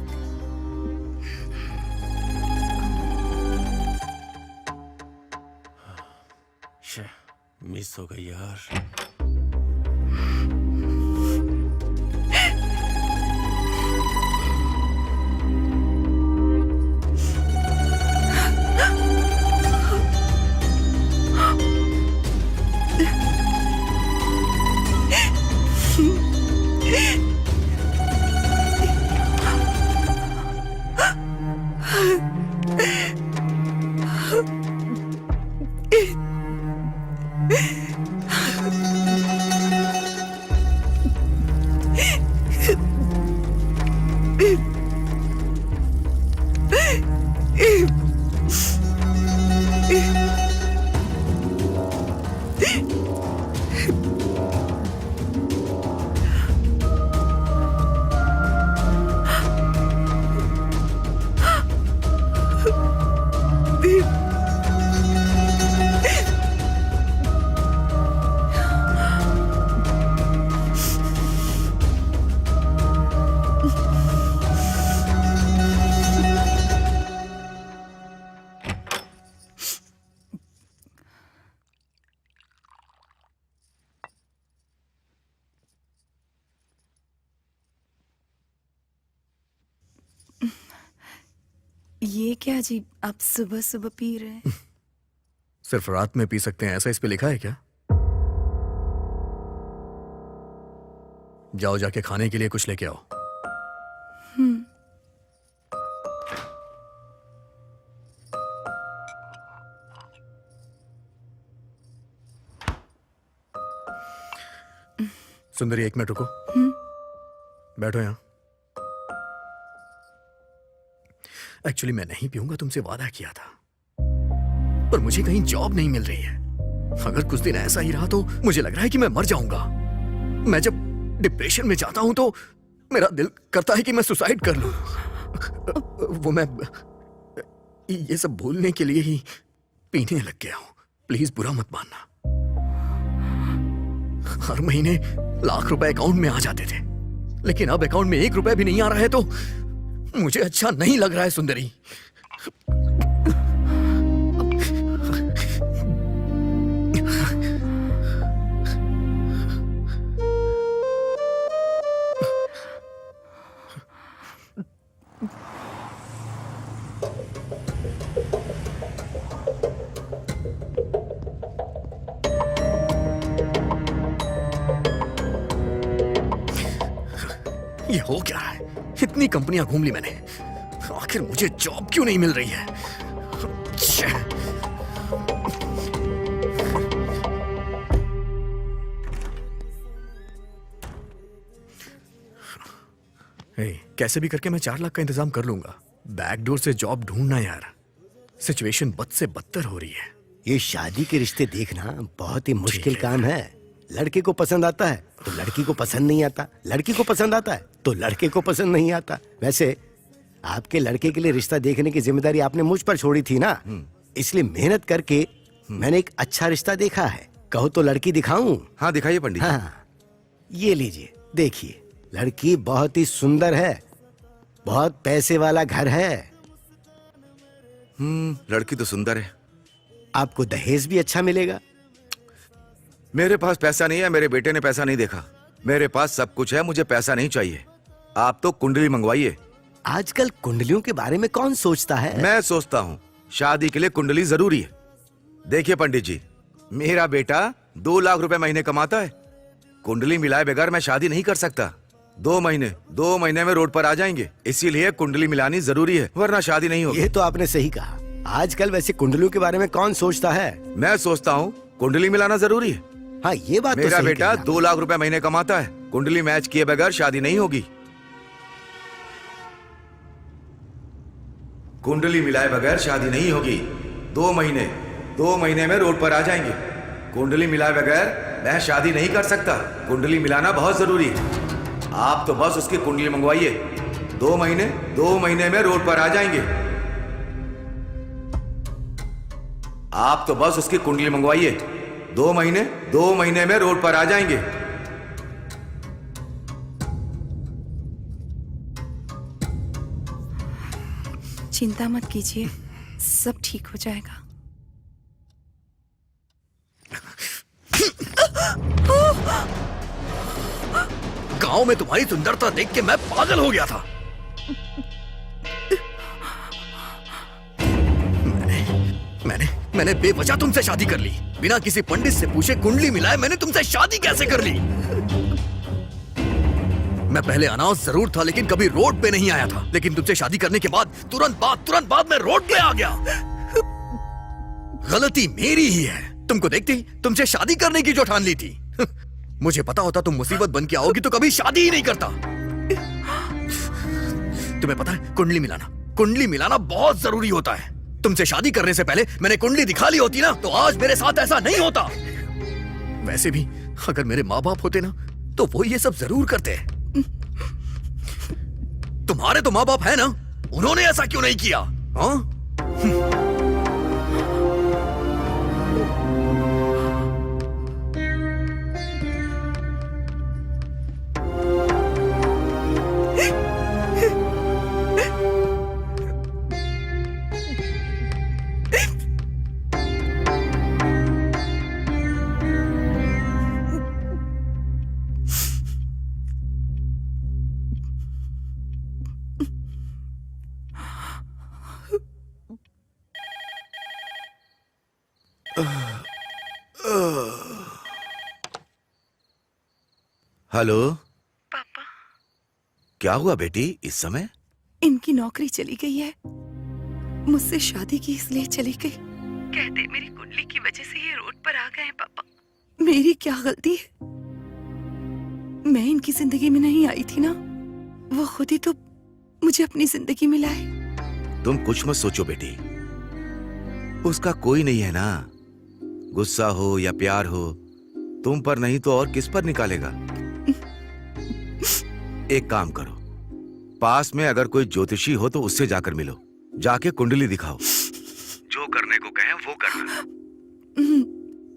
मिस हो गई यार। ये क्या जी, आप सुबह सुबह पी रहे हैं? सिर्फ रात में पी सकते हैं ऐसा इस पे लिखा है क्या? जाओ जाके खाने के लिए कुछ लेके आओ। सुंदरी 1 मिनट रुको। बैठो यहां। एक्चुअली मैं नहीं पीऊंगा, तुमसे वादा किया था, पर मुझे कहीं जॉब नहीं मिल रही है। अगर कुछ दिन ऐसा ही रहा तो मुझे लग रहा है कि मैं मर जाऊंगा। मैं जब डिप्रेशन में जाता हूं तो मेरा दिल करता है कि मैं सुसाइड कर लूं। वो मैं ये सब भूलने के लिए ही पीने लग गया हूं। प्लीज बुरा मत मानना। हर महीने लाख रुपए अकाउंट में आ जाते थे, लेकिन अब अकाउंट में 1 रुपया भी नहीं आ रहा है तो मुझे अच्छा नहीं लग रहा है सुंदरी। ये हो क्या है? इतनी कंपनियां घूम ली मैंने, आखिर मुझे जॉब क्यों नहीं मिल रही है? छे। कैसे भी करके मैं 4 लाख का इंतजाम कर लूंगा। बैकडोर से जॉब ढूंढना यार, सिचुएशन बद से बदतर हो रही है। ये शादी के रिश्ते देखना बहुत ही मुश्किल काम है। लड़के को पसंद आता है तो लड़की को पसंद नहीं आता, लड़की को पसंद आता है तो लड़के को पसंद नहीं आता। वैसे आपके लड़के के लिए रिश्ता देखने की जिम्मेदारी आपने मुझ पर छोड़ी थी ना, इसलिए मेहनत करके मैंने एक अच्छा रिश्ता देखा है। कहो तो लड़की दिखाऊं? हाँ दिखाइए पंडित जी। हाँ, ये लीजिए, देखिए। लड़की बहुत ही सुंदर है, बहुत पैसे वाला घर है। लड़की तो सुंदर है। आपको दहेज भी अच्छा मिलेगा। मेरे पास पैसा नहीं है, मेरे बेटे ने पैसा नहीं देखा। मेरे पास सब कुछ है, मुझे पैसा नहीं चाहिए। आप तो कुंडली मंगवाइए। आजकल कुंडलियों के बारे में कौन सोचता है? मैं सोचता हूँ शादी के लिए कुंडली जरूरी है। देखिए पंडित जी, मेरा बेटा 2 लाख रुपए महीने कमाता है। कुंडली मिलाए बगैर मैं शादी नहीं कर सकता। 2 महीने में रोड पर आ जाएंगे, इसीलिए कुंडली मिलानी जरूरी है, वरना शादी नहीं होगी। ये तो आपने सही कहा। आजकल वैसे कुंडलियों के बारे में कौन सोचता है? मैं सोचता हूँ कुंडली मिलाना जरूरी है। हाँ, ये बात तो मेरा सही बेटा कही 2 लाख रुपए महीने कमाता है। कुंडली मैच किए बगैर शादी नहीं होगी। कुंडली मिलाए बगैर शादी नहीं होगी। 2 महीने में रोड पर आ जाएंगे। कुंडली मिलाए बगैर मैं शादी नहीं कर सकता। कुंडली मिलाना बहुत जरूरी है। आप तो बस उसकी कुंडली मंगवाइए। 2 महीने में रोड पर आ जाएंगे। आप तो बस उसकी कुंडली मंगवाइए। 2 महीने में रोड पर आ जाएंगे। चिंता मत कीजिए, सब ठीक हो जाएगा। गांव में तुम्हारी सुंदरता देख के मैं पागल हो गया था। मैंने बेवजह तुमसे शादी कर ली, बिना किसी पंडित से पूछे कुंडली मिलाए मैंने तुमसे शादी कैसे कर ली? मैं पहले अनाथ जरूर था, लेकिन कभी रोड पे नहीं आया था। लेकिन तुमसे शादी करने के बाद तुरंत बाद मैं रोड पे आ गया। गलती मेरी ही है। तुमको देखते ही तुमसे शादी करने की जो ठान ली थी। मुझे पता होता तुम मुसीबत बन के आओगी तो कभी शादी ही नहीं करता। तुम्हें पता है कुंडली मिलाना बहुत जरूरी होता है। तुमसे शादी करने से पहले मैंने कुंडली दिखा ली होती ना तो आज मेरे साथ ऐसा नहीं होता। वैसे भी अगर मेरे माँ बाप होते ना तो वो ये सब जरूर करते। तुम्हारे तो माँ बाप है ना, उन्होंने ऐसा क्यों नहीं किया? हाँ? हेलो, पापा, क्या हुआ बेटी इस समय? इनकी नौकरी चली गई है। मुझसे शादी की इसलिए चली गई। कहते मेरी कुंडली की वजह से ये रोड पर आ गए हैं। पापा, मेरी क्या गलती है? मैं इनकी जिंदगी में नहीं आई थी ना, वो खुद ही तो मुझे अपनी जिंदगी में लाए। तुम कुछ मत सोचो बेटी, उसका कोई नहीं है ना। गुस्सा हो या प्यार हो, तुम पर नहीं तो और किस पर निकालेगा। एक काम करो, पास में अगर कोई ज्योतिषी हो तो उससे जाकर मिलो, जाके कुंडली दिखाओ, जो करने को कहें वो करना।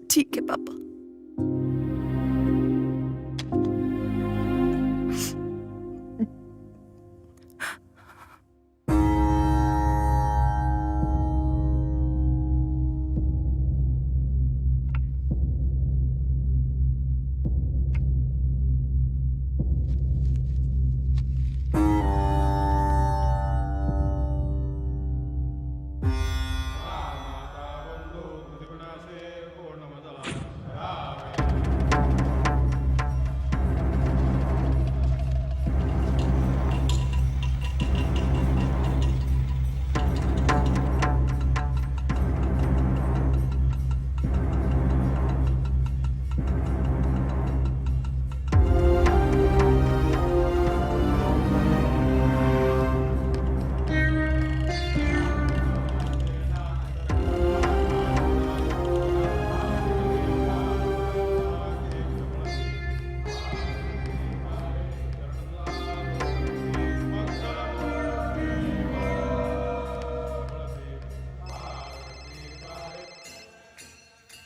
ठीक है पापा।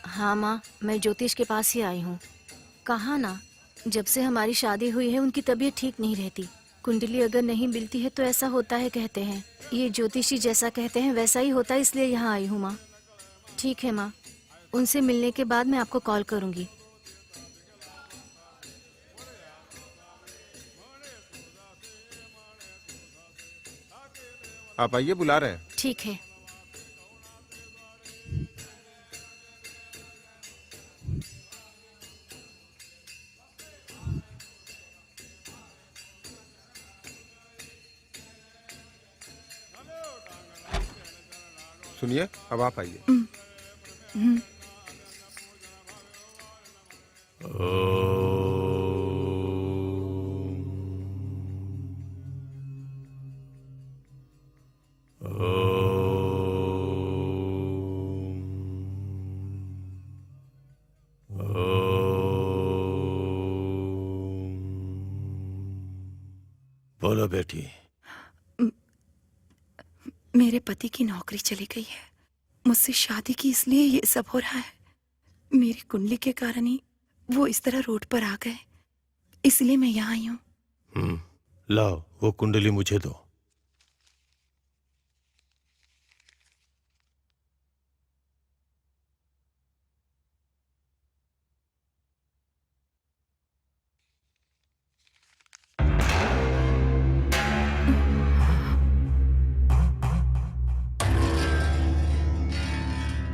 हाँ माँ, मैं ज्योतिष के पास ही आई हूँ। कहा ना, जब से हमारी शादी हुई है उनकी तबीयत ठीक नहीं रहती। कुंडली अगर नहीं मिलती है तो ऐसा होता है कहते हैं। ये ज्योतिषी जैसा कहते हैं वैसा ही होता है, इसलिए यहाँ आई हूँ माँ। ठीक है माँ, उनसे मिलने के बाद मैं आपको कॉल करूँगी। आप आइए, बुला रहे हैं। ठीक है। सुनिए, अब आप आइए। बोलो बेटी। मेरे पति की नौकरी चली गई है। मुझसे शादी की इसलिए ये सब हो रहा है। मेरी कुंडली के कारण ही वो इस तरह रोड पर आ गए, इसलिए मैं यहाँ आई हूँ। लाओ वो कुंडली मुझे दो।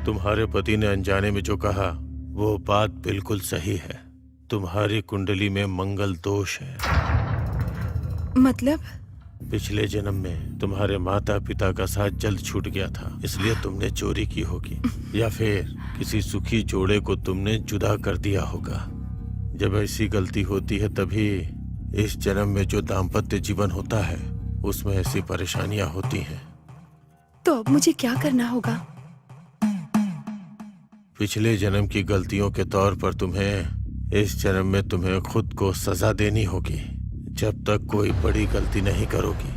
तुम्हारे पति ने अनजाने में जो कहा वो बात बिल्कुल सही है। तुम्हारी कुंडली में मंगल दोष है। मतलब? पिछले जन्म में तुम्हारे माता पिता का साथ जल्द छूट गया था, इसलिए तुमने चोरी की होगी, या फिर किसी सुखी जोड़े को तुमने जुदा कर दिया होगा। जब ऐसी गलती होती है तभी इस जन्म में जो दाम्पत्य जीवन होता है उसमें ऐसी परेशानियां होती हैं। तो अब मुझे क्या करना होगा? पिछले जन्म की गलतियों के तौर पर तुम्हें इस जन्म में तुम्हें खुद को सजा देनी होगी। जब तक कोई बड़ी गलती नहीं करोगी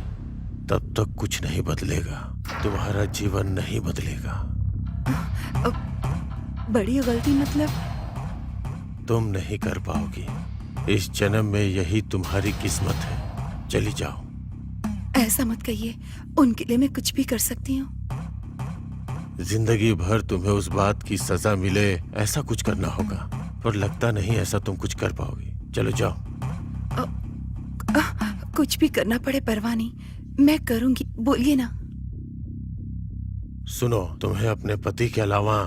तब तक कुछ नहीं बदलेगा, तुम्हारा जीवन नहीं बदलेगा। बड़ी गलती मतलब? तुम नहीं कर पाओगी। इस जन्म में यही तुम्हारी किस्मत है। चली जाओ। ऐसा मत कहिए, उनके लिए मैं कुछ भी कर सकती हूँ। जिंदगी भर तुम्हें उस बात की सजा मिले ऐसा कुछ करना होगा, पर लगता नहीं ऐसा तुम कुछ कर पाओगी। चलो जाओ। कुछ भी करना पड़े परवाह नहीं, मैं करूंगी, बोलिए ना। सुनो, तुम्हें अपने पति के अलावा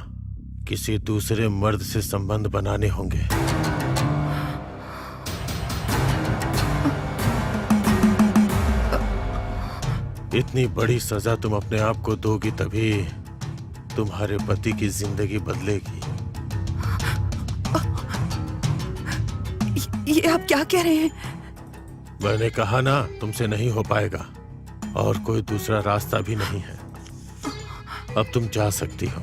किसी दूसरे मर्द से संबंध बनाने होंगे। इतनी बड़ी सजा तुम अपने आप को दोगी तभी तुम्हारे पति की जिंदगी बदलेगी। ये आप क्या कह रहे हैं? मैंने कहा ना, तुमसे नहीं हो पाएगा और कोई दूसरा रास्ता भी नहीं है। अब तुम जा सकती हो।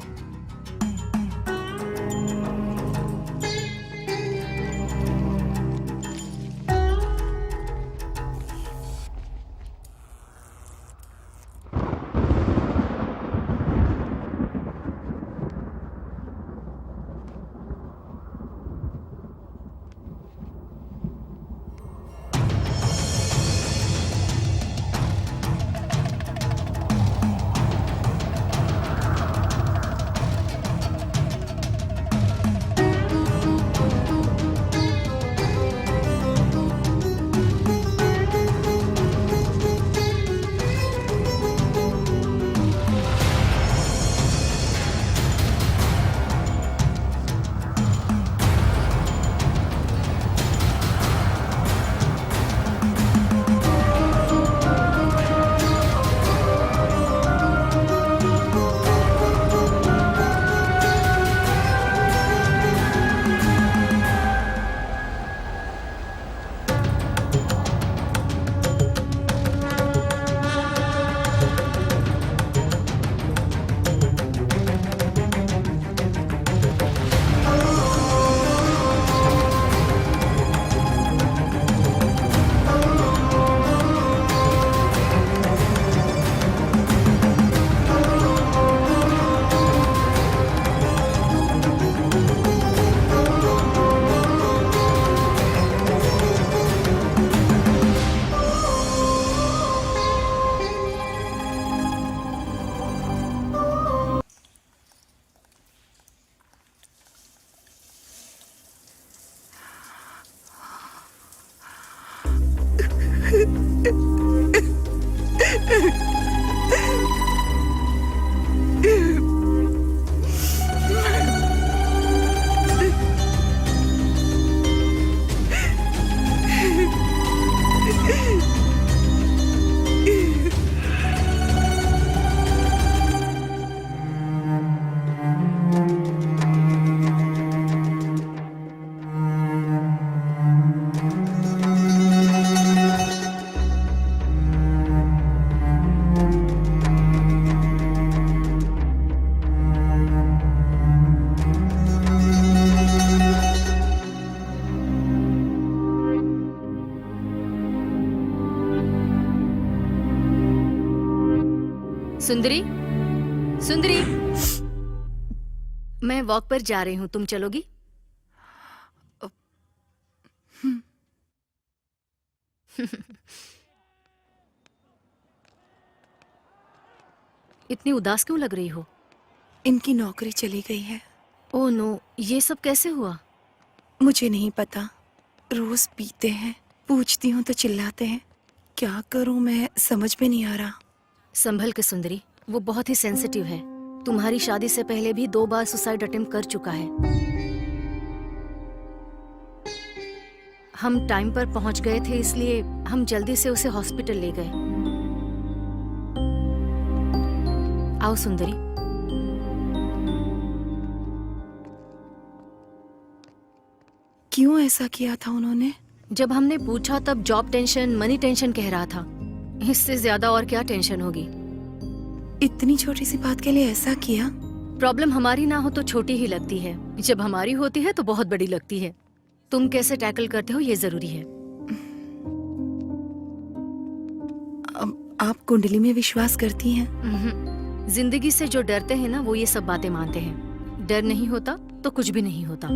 सुंदरी, सुंदरी, मैं वॉक पर जा रही हूँ, तुम चलोगी? इतनी उदास क्यों लग रही हो? इनकी नौकरी चली गई है। ओह नो, ये सब कैसे हुआ? मुझे नहीं पता। रोज पीते हैं, पूछती हूँ तो चिल्लाते हैं। क्या करूँ मैं समझ में नहीं आ रहा। संभल के सुंदरी, वो बहुत ही सेंसिटिव है। तुम्हारी शादी से पहले भी 2 बार सुसाइड अटेम्प्ट कर चुका है। हम टाइम पर पहुंच गए थे, इसलिए हम जल्दी से उसे हॉस्पिटल ले गए। आओ सुंदरी। क्यों ऐसा किया था उन्होंने? जब हमने पूछा तब जॉब टेंशन, मनी टेंशन कह रहा था। इससे ज्यादा और क्या टेंशन होगी? इतनी छोटी सी बात के लिए ऐसा किया? प्रॉब्लम हमारी ना हो तो छोटी ही लगती है, जब हमारी होती है तो बहुत बड़ी लगती है। तुम कैसे टैकल करते हो ये जरूरी है। आप कुंडली में विश्वास करती हैं? जिंदगी से जो डरते हैं ना, वो ये सब बातें मानते हैं। डर नहीं होता तो कुछ भी नहीं होता।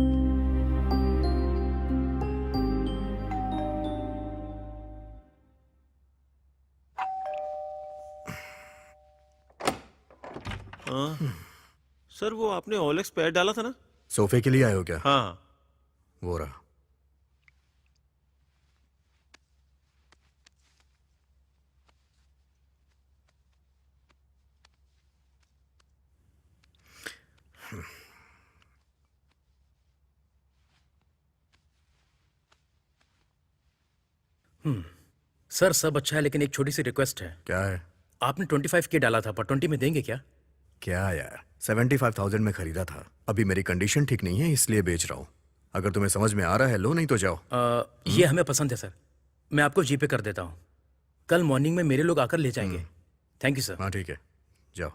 सर वो आपने ओलेक्स पैड डाला था ना? सोफे के लिए आए हो क्या? हाँ। वो रहा। सर सब अच्छा है लेकिन एक छोटी सी रिक्वेस्ट है। क्या है? आपने 25 के डाला था पर 20 में देंगे क्या? क्या यार, 75,000 में खरीदा था। अभी मेरी कंडीशन ठीक नहीं है इसलिए बेच रहा हूँ। अगर तुम्हें समझ में आ रहा है लो, नहीं तो जाओ। ये हमें पसंद है सर, मैं आपको जीपे कर देता हूँ। कल मॉर्निंग में मेरे लोग आकर ले जाएंगे। Thank you sir. हाँ ठीक है, जाओ।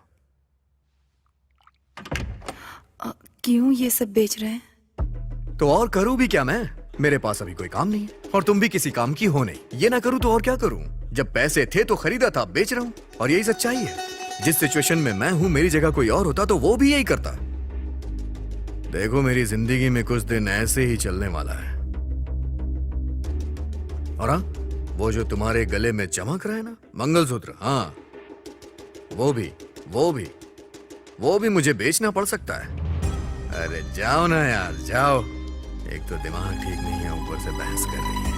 क्यों ये सब बेच रहे हैं? तो और करूँ भी क्या मैं? मेरे पास अभी कोई काम नहीं है और तुम भी किसी काम की हो नहीं। ये ना करूँ तो और क्या करूँ? जब पैसे थे तो खरीदा था, बेच रहा हूँ और यही सच्चाई है। जिस सिचुएशन में मैं हूँ मेरी जगह कोई और होता तो वो भी यही करता। देखो मेरी जिंदगी में कुछ दिन ऐसे ही चलने वाला है। और हाँ, वो जो तुम्हारे गले में चमक रहा है ना, मंगलसूत्र, हाँ वो भी मुझे बेचना पड़ सकता है। अरे जाओ ना यार, जाओ। एक तो दिमाग ठीक नहीं है, ऊपर से बहस कर रही है।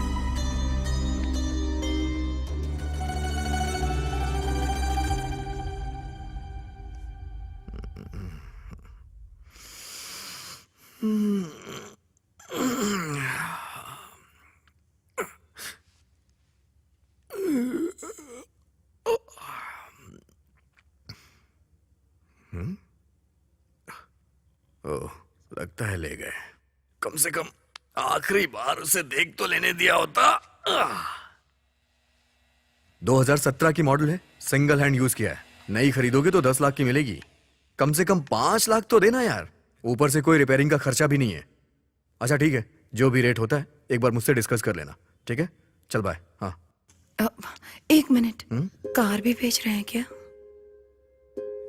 ओह, लगता है ले गए। कम से कम आखिरी बार उसे देख तो लेने दिया होता। 2017 की मॉडल है, सिंगल हैंड यूज किया है। नई खरीदोगे तो 10 लाख की मिलेगी। कम से कम 5 लाख तो देना यार। ऊपर से कोई रिपेयरिंग का खर्चा भी नहीं है। अच्छा ठीक है, जो भी रेट होता है एक बार मुझसे डिस्कस कर लेना, ठीक है? चल बाय। हाँ एक मिनट, कार भी बेच रहे हैं क्या?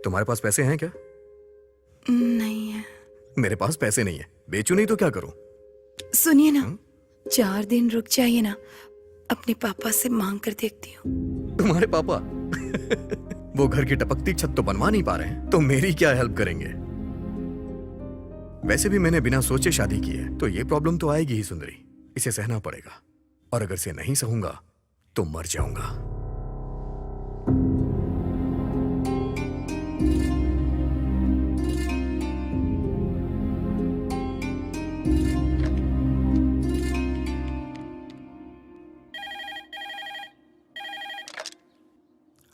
तुम्हारे पास पैसे हैं क्या? नहीं है। मेरे पास पैसे नहीं है, बेचू नहीं तो क्या करूं? सुनिए ना, 4 दिन रुक जाइए ना, अपने पापा से मांग कर देखती हूँ। तुम्हारे पापा? वो घर की टपकती छत तो बनवा नहीं पा रहे हैं, तो मेरी क्या हेल्प करेंगे? वैसे भी मैंने बिना सोचे शादी की है, तो ये प्रॉब्लम तो आएगी ही सुंदरी। इसे सहना पड़ेगा, और अगर इसे नहीं सहूंगा तो मर जाऊंगा।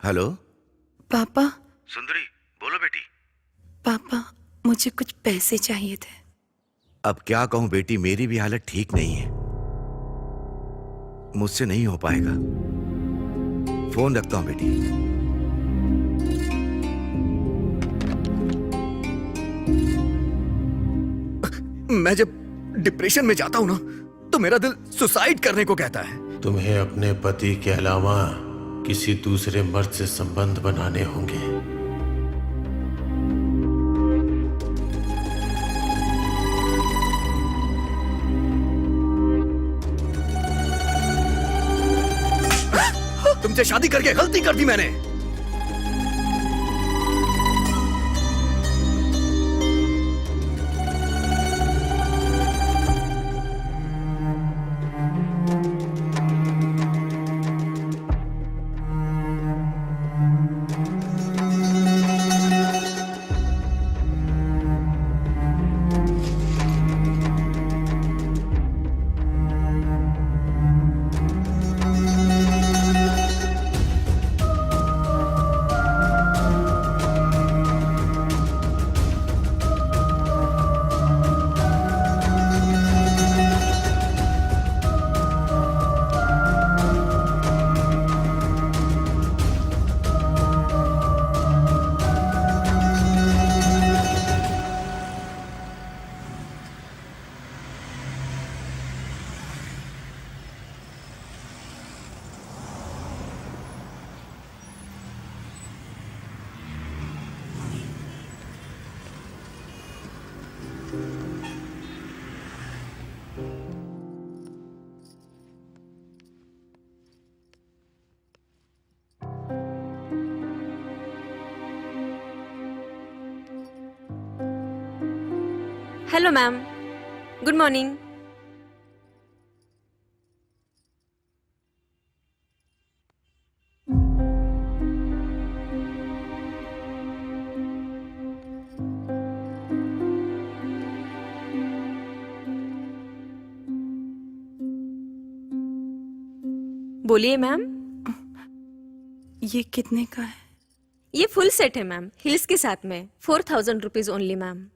हेलो पापा। सुंदरी, बोलो बेटी। पापा, मुझे कुछ पैसे चाहिए थे। अब क्या कहूं बेटी, मेरी भी हालत ठीक नहीं है, मुझसे नहीं हो पाएगा। फोन रखता हूं बेटी। मैं जब डिप्रेशन में जाता हूं ना, तो मेरा दिल सुसाइड करने को कहता है। तुम्हें अपने पति के अलावा किसी दूसरे मर्द से संबंध बनाने होंगे। तुमसे शादी करके गलती कर दी मैंने। Hello ma'am, good morning. बोलिए मैम। ये कितने का है? ये फुल सेट है मैम, हिल्स के साथ में। 4000 रुपीज ओनली मैम।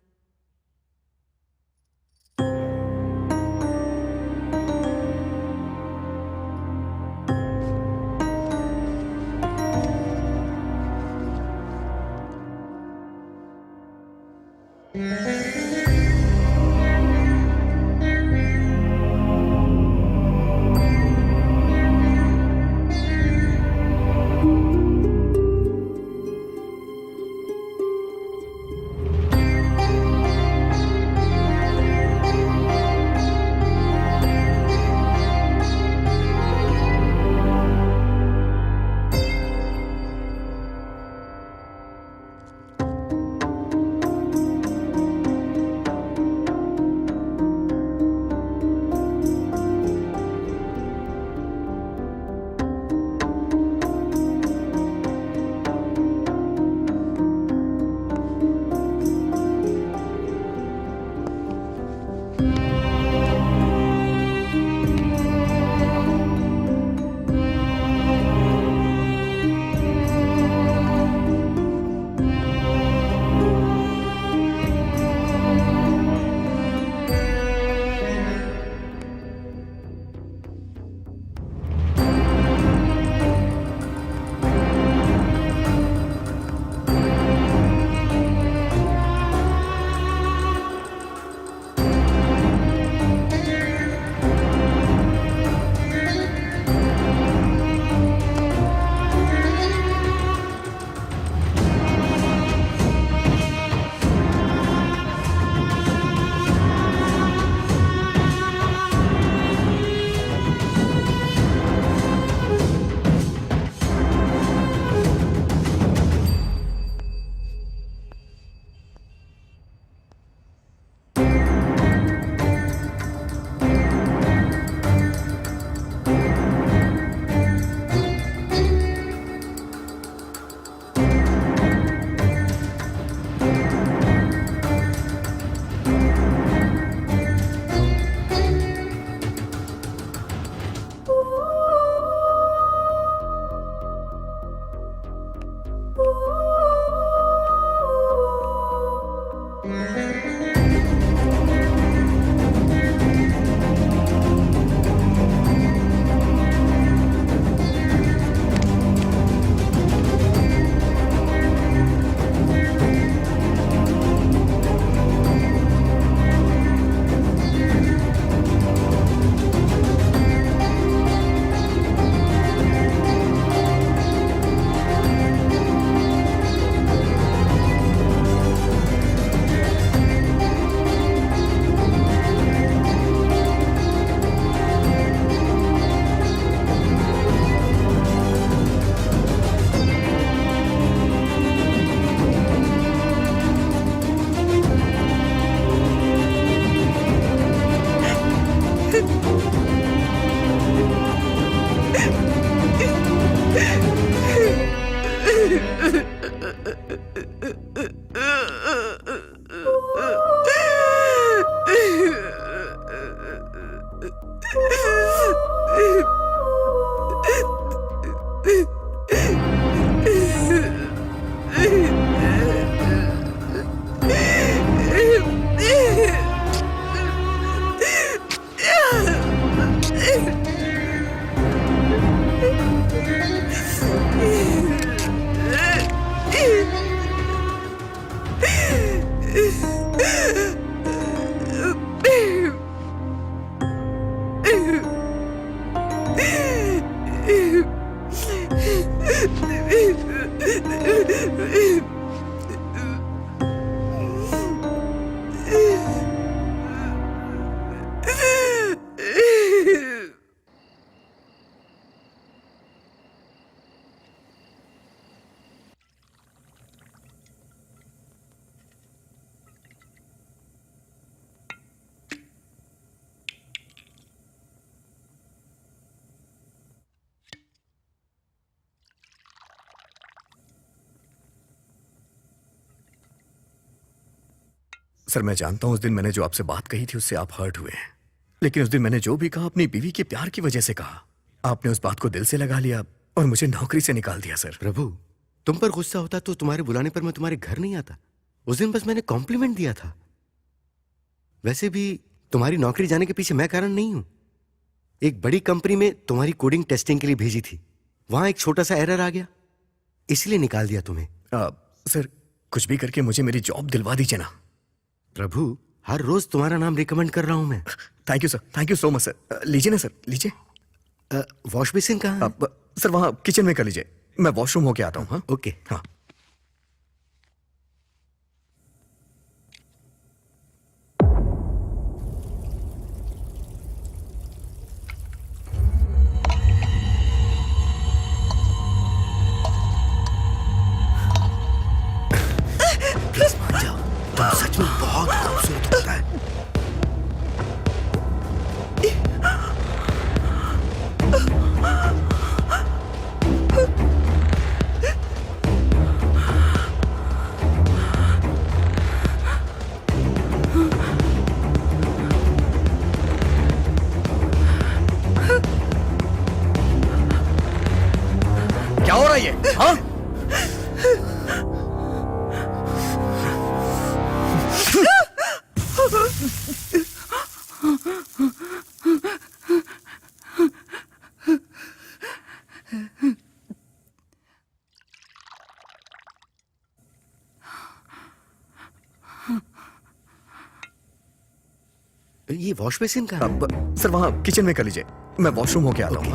सर, मैं जानता हूं उस दिन मैंने जो आपसे बात कही थी उससे आप हर्ट हुए हैं, लेकिन उस दिन मैंने जो भी कहा अपनी बीवी के प्यार की वजह से कहा। आपने उस बात को दिल से लगा लिया और मुझे नौकरी से निकाल दिया सर। प्रभु, तुम पर गुस्सा होता तो तुम्हारे बुलाने पर मैं तुम्हारे घर नहीं आता। उस दिन बस मैंने कॉम्प्लीमेंट दिया था। वैसे भी तुम्हारी नौकरी जाने के पीछे मैं कारण नहीं हूं। एक बड़ी कंपनी में तुम्हारी कोडिंग टेस्टिंग के लिए भेजी थी, वहां एक छोटा सा एरर आ गया, इसलिए निकाल दिया तुम्हें। सर कुछ भी करके मुझे मेरी जॉब दिलवा दीजिए ना। प्रभु, हर रोज तुम्हारा नाम रिकमेंड कर रहा हूं मैं। Thank you sir, thank you so much sir. लीजिए ना सर, लीजिए। वॉश बेसिन कहाँ है? सर वहां किचन में कर लीजिए, मैं वॉशरूम होके आता हूँ। हाँ ओके। हाँ। प्लीज मान जाओ, तुम सच में बहुत खूबसूरत होता है। क्या हो रहा है ये? हाँ? ये वॉश बेसिन कहाँ है? सर वहां किचन में कर लीजिए, मैं वॉशरूम होके आता हूँ।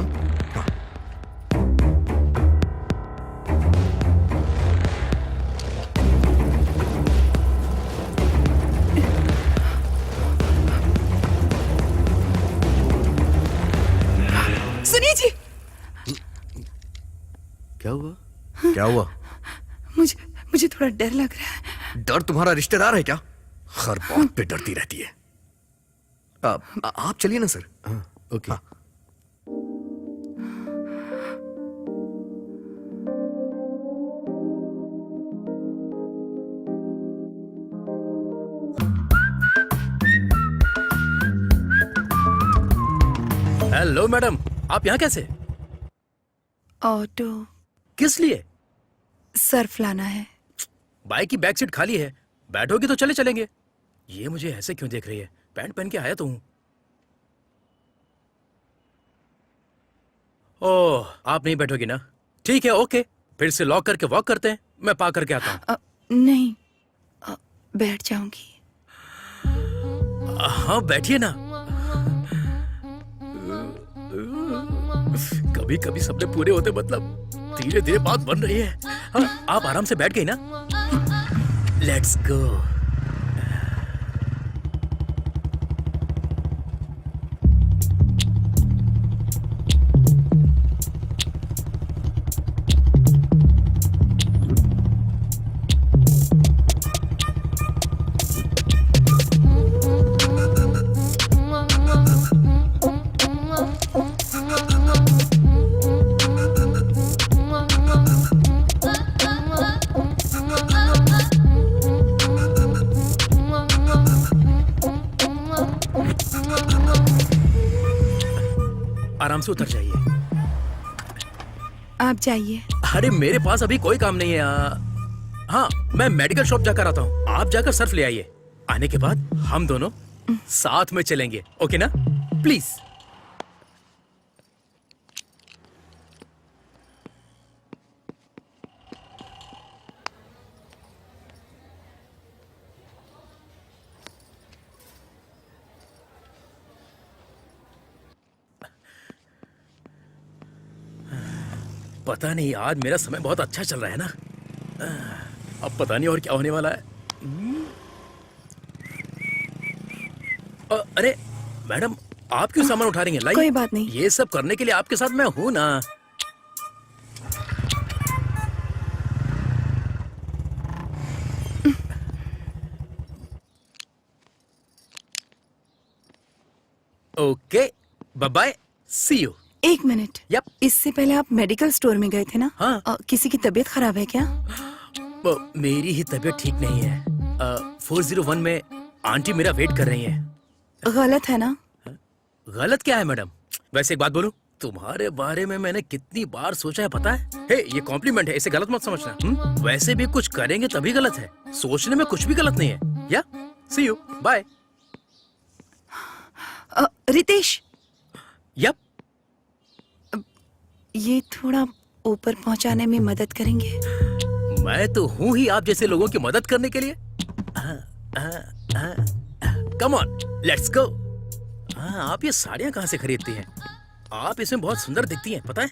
हाँ? सुनिए जी, क्या हुआ? क्या हुआ? मुझे थोड़ा डर लग रहा है। डर तुम्हारा रिश्तेदार है क्या? हर बात पे डरती रहती है। आप चलिए ना सर। हाँ, ओके। हाँ। हेलो मैडम, आप यहाँ कैसे? ऑटो, किस लिए? सर्फ लाना है। बाइक की बैक सीट खाली है, बैठोगी तो चले चलेंगे। ये मुझे ऐसे क्यों देख रही है? पैंट पहन के आया तो हूं। ओह, आप नहीं बैठोगी ना? ठीक है, ओके, फिर से लॉक करके वॉक करते हैं। मैं पा करके आता हूँ। नहीं, बैठ जाऊंगी। हाँ बैठिए ना। कभी कभी सपने पूरे होते, मतलब धीरे धीरे बात बन रही है। हाँ, आप आराम से बैठ गई ना? Let's go. आराम से उतर जाइए। आप जाइए। अरे मेरे पास अभी कोई काम नहीं है। हाँ, मैं मेडिकल शॉप जाकर आता हूँ। आप जाकर सर्फ ले आइए। आने के बाद हम दोनों साथ में चलेंगे, ओके ना? प्लीज। पता नहीं, आज मेरा समय बहुत अच्छा चल रहा है ना। अब पता नहीं और क्या होने वाला है। अरे मैडम, आप क्यों सामान उठा रही हैं? लाइए। कोई बात नहीं। ये सब करने के लिए आपके साथ मैं हूं ना। Okay, bye bye, see you. एक मिनट। यप। इससे पहले आप मेडिकल स्टोर में गए थे ना? हाँ। किसी की तबीयत खराब है क्या? मेरी ही तबीयत ठीक नहीं है। 401 में आंटी मेरा वेट कर रही हैं। गलत है ना? गलत क्या है मैडम? वैसे एक बात बोलूं, तुम्हारे बारे में मैंने कितनी बार सोचा है पता है? हे, ये कॉम्प्लीमेंट है, इसे गलत मत समझना। वैसे भी कुछ करेंगे तभी गलत है, सोचने में कुछ भी गलत नहीं है। या सी यू, बाय। रितेश, यप। ये थोड़ा ऊपर पहुंचाने में मदद करेंगे? मैं तो हूं ही आप जैसे लोगों की मदद करने के लिए। Come on, let's go. आप ये साड़ियां कहाँ से खरीदती हैं? आप इसमें बहुत सुंदर दिखती हैं, पता है?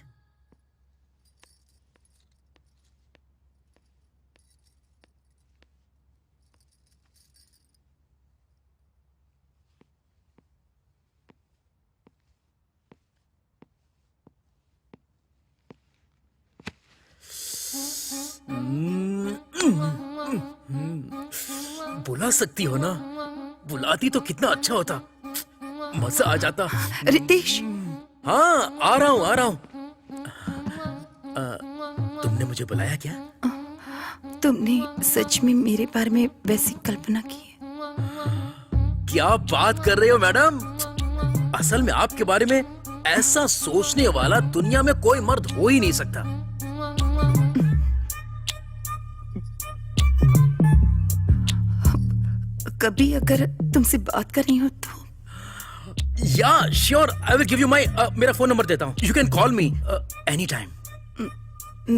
बुला सकती हो ना? बुलाती तो कितना अच्छा होता, मजा आ जाता। रितेश, हाँ, आ रहा हूँ, आ रहा हूँ। तुमने मुझे बुलाया क्या? तुमने सच में मेरे बारे में वैसी कल्पना की है? क्या बात कर रहे हो मैडम? असल में आपके बारे में ऐसा सोचने वाला दुनिया में कोई मर्द हो ही नहीं सकता। कभी अगर तुमसे बात करनी हो तो? या sure, I will give you माई, मेरा फोन नंबर देता हूँ, you can call me any time.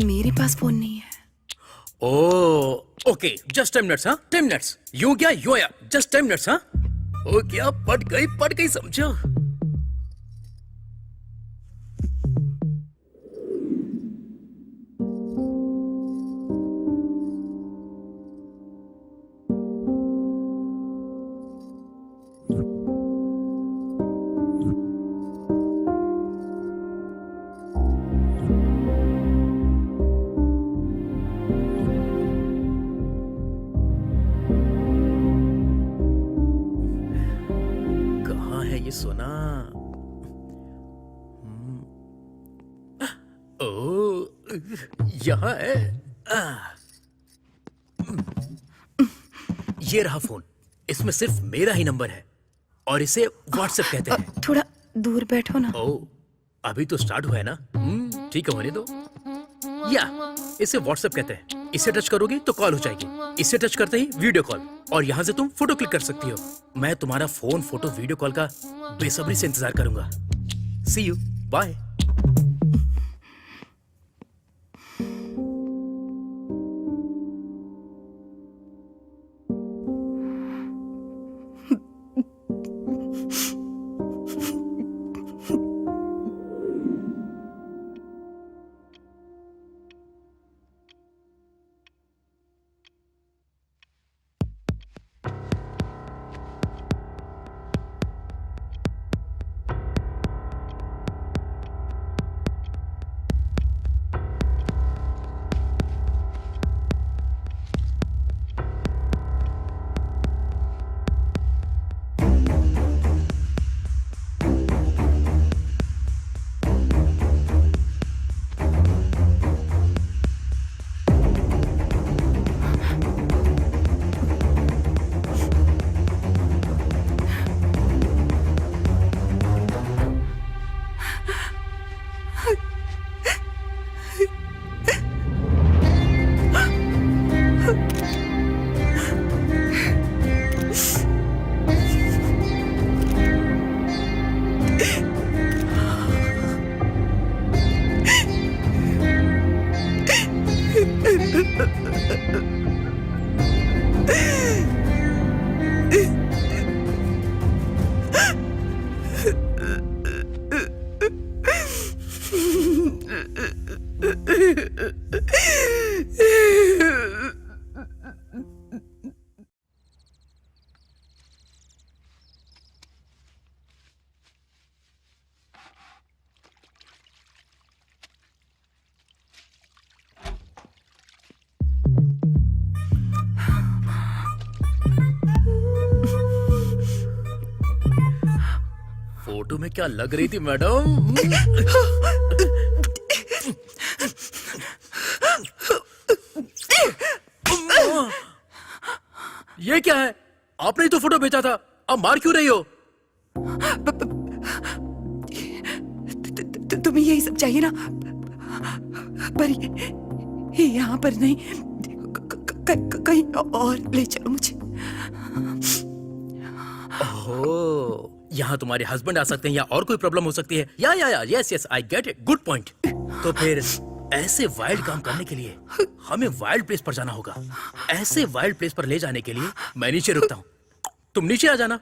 मेरे पास फोन नहीं है। Okay, just 10 minutes. हाँ, 10 मिनट्स। यूं क्या, यूं या, जस्ट 10 मिनट्स। हाँ, ओ क्या, पट गई समझो। सोना, ओ, यहाँ है। ये रहा फोन, इसमें सिर्फ मेरा ही नंबर है और इसे व्हाट्सएप कहते हैं। थोड़ा दूर बैठो ना। ओ, अभी तो स्टार्ट हुआ है ना? ठीक है, होने दो। या इसे व्हाट्सएप कहते हैं। इसे टच करोगी तो कॉल हो जाएगी, इसे टच करते ही वीडियो कॉल, और यहाँ से तुम फोटो क्लिक कर सकती हो। मैं तुम्हारा फोन, फोटो, वीडियो कॉल का बेसब्री से इंतजार करूंगा। सी यू, बाय। फोटो में क्या लग रही थी मैडम? ये क्या है? आपने ही तो फोटो भेजा था, अब मार क्यों रही हो? तुम्हें यही सब चाहिए ना, पर ये यहाँ पर नहीं, कहीं और ले चलो मुझे। ओह, यहाँ तुम्हारे हस्बैंड आ सकते हैं या और कोई प्रॉब्लम हो सकती है। या yes yes I get it, good point. तो फिर ऐसे वाइल्ड काम करने के लिए हमें वाइल्ड प्लेस पर जाना होगा। ऐसे वाइल्ड प्लेस पर ले जाने के लिए मैं नीचे रुकता हूँ, तुम नीचे आ जाना।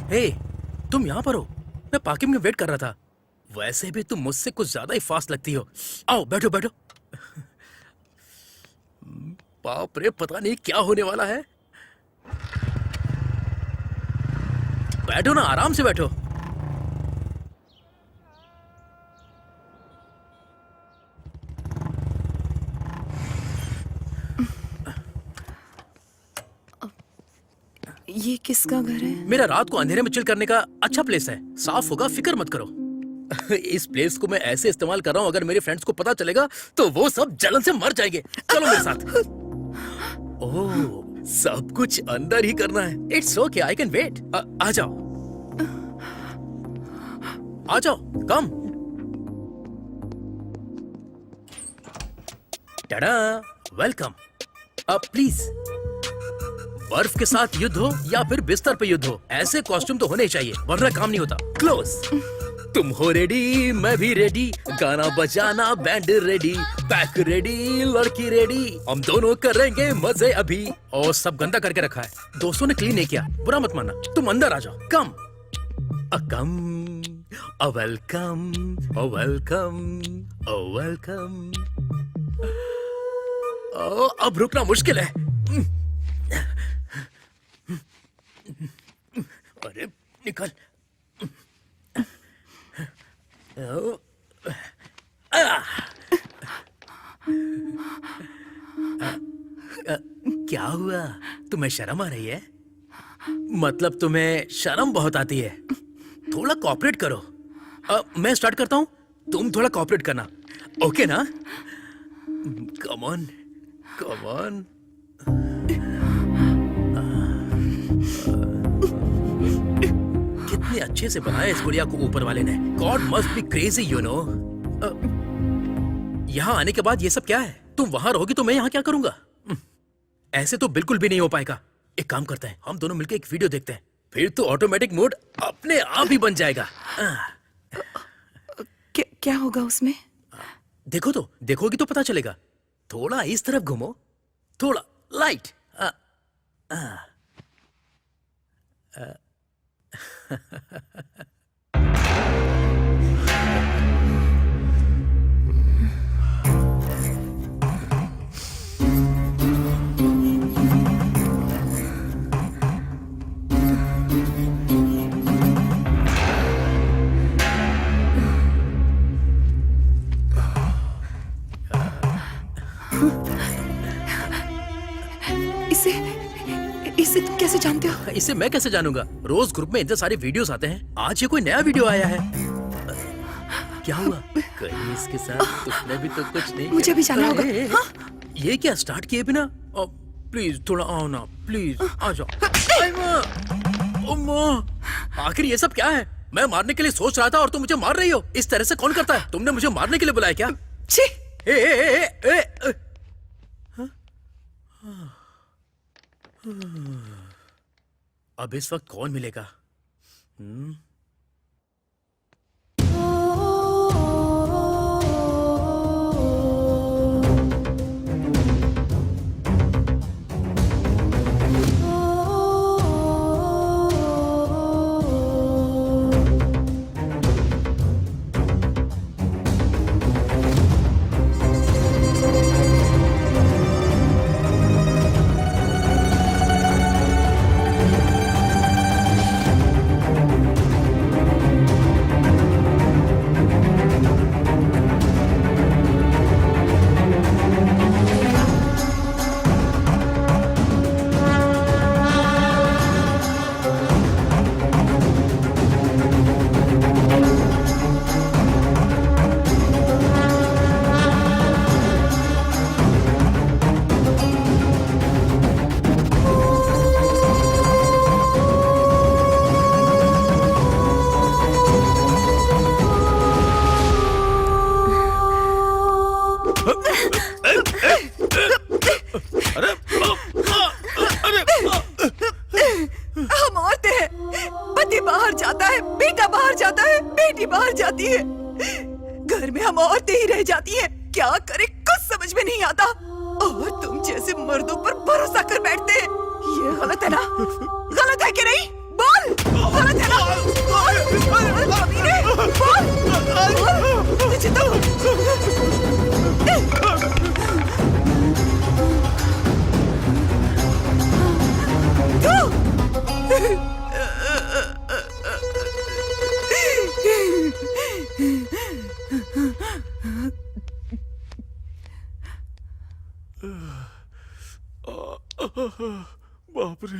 हे, तुम यहाँ पर हो? मैं पार्किंग में वेट कर रहा था। वैसे भी तुम मुझसे कुछ ज्यादा ही फास्ट लगती हो। आओ बैठो बैठो। बाप रे, पता नहीं क्या होने वाला है। बैठो ना, आराम से बैठो। ये किसका घर है? मेरा रात को अंधेरे में चिल करने का अच्छा प्लेस है। साफ होगा, फिक्र मत करो। इस प्लेस को मैं ऐसे इस्तेमाल कर रहा हूँ, अगर मेरे फ्रेंड्स को पता चलेगा तो वो सब जलन से मर जाएंगे। चलो मेरे साथ। ओह, सब कुछ अंदर ही करना है। It's okay, I can wait. आ जाओ, आ जाओ, कम। टाडा, वेलकम। प्लीज, बर्फ के साथ युद्ध हो या फिर बिस्तर पे युद्ध हो, ऐसे कॉस्ट्यूम तो होने चाहिए, वरना काम नहीं होता। क्लोज। तुम हो रेडी, मैं भी रेडी, गाना बजाना बैंड रेडी, पैक रेडी, लड़की रेडी, हम दोनों करेंगे मजे अभी। और सब गंदा करके रखा है, दोस्तों ने क्लीन नहीं किया, बुरा मत मानना। तुम अंदर आ जाओ, come come. Welcome, welcome, welcome. अब रुकना मुश्किल है। अरे निकल। क्या हुआ, तुम्हें शर्म आ रही है? मतलब तुम्हें शर्म बहुत आती है। थोड़ा कोऑपरेट करो। मैं स्टार्ट करता हूँ, तुम थोड़ा कोऑपरेट करना, ओके ना? Come on, come on. कितने अच्छे से बनाया इस गुड़िया को ऊपर वाले ने। God must be crazy, you know. यहाँ आने के बाद ये सब क्या है? तुम वहां रहोगी तो मैं यहाँ क्या करूंगा? ऐसे तो बिल्कुल भी नहीं हो पाएगा। एक काम करते हैं, हम दोनों मिलकर एक वीडियो देखते हैं, फिर तो ऑटोमेटिक मोड अपने आप ही बन जाएगा। क्या होगा उसमें? देखो तो, देखोगी तो पता चलेगा। थोड़ा इस तरफ घूमो, थोड़ा लाइट। इसे तुम कैसे जानते हो? इसे मैं कैसे जानूंगा? रोज ग्रुप में इतने सारे वीडियोस आते हैं, आज ये कोई नया वीडियो आया है। क्या हुआ? कहीं इसके साथ तुमने भी तो कुछ नहीं मुझे किया? भी जाना होगा। ए, ए, ए, ये क्या स्टार्ट किए बिना? प्लीज थोड़ा आओ ना, प्लीज आ जाओ। आई माँ, ओ माँ, आखिर ये सब क्या है? मैं मारने के लिए सोच रहा था और तुम मुझे मार रही हो। इस तरह से कौन करता है? तुमने मुझे मारने के लिए बुलाया क्या? छी, ए, ए, ए, ए, ए, ए, अब इस वक्त कौन मिलेगा? हम औरतें हैं। पति बाहर जाता है, बेटा बाहर जाता है, बेटी बाहर जाती है, घर में हम औरतें ही रह जाती हैं। क्या करें कुछ समझ में नहीं आता। और तुम जैसे मर्दों पर भरोसा कर बैठते हैं। ये गलत है ना? गलत है कि नहीं? बोल, गलत है ना? बोल, कमीने, बोल, तुझे बाप रे।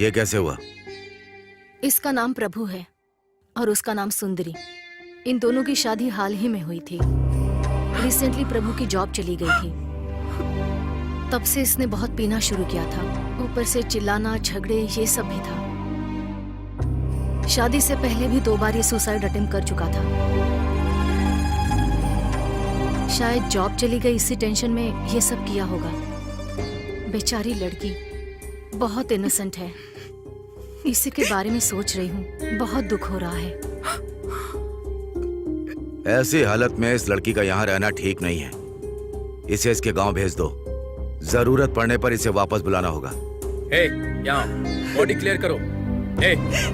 ये कैसे हुआ? इसका नाम प्रभु है और उसका नाम सुंदरी। इन दोनों की शादी हाल ही में हुई थी। रिसेंटली प्रभु की जॉब चली गई थी, तब से इसने बहुत पीना शुरू किया था। ऊपर से चिल्लाना, झगड़े, ये सब भी था। शादी से पहले भी 2 बार ये सुसाइड अटेम्प्ट कर चुका था। शायद जॉब चली गई, इसी टेंशन में ये सब किया होगा। बेचारी लड़की बहुत इनोसेंट है। इसी के बारे में सोच रही हूँ, बहुत दुख हो रहा है। ऐसी हालत में इस लड़की का यहाँ रहना ठीक नहीं है। इसे इसके गांव भेज दो। जरूरत पड़ने पर इसे वापस बुलाना होगा। यहाँ बॉडी क्लियर करो।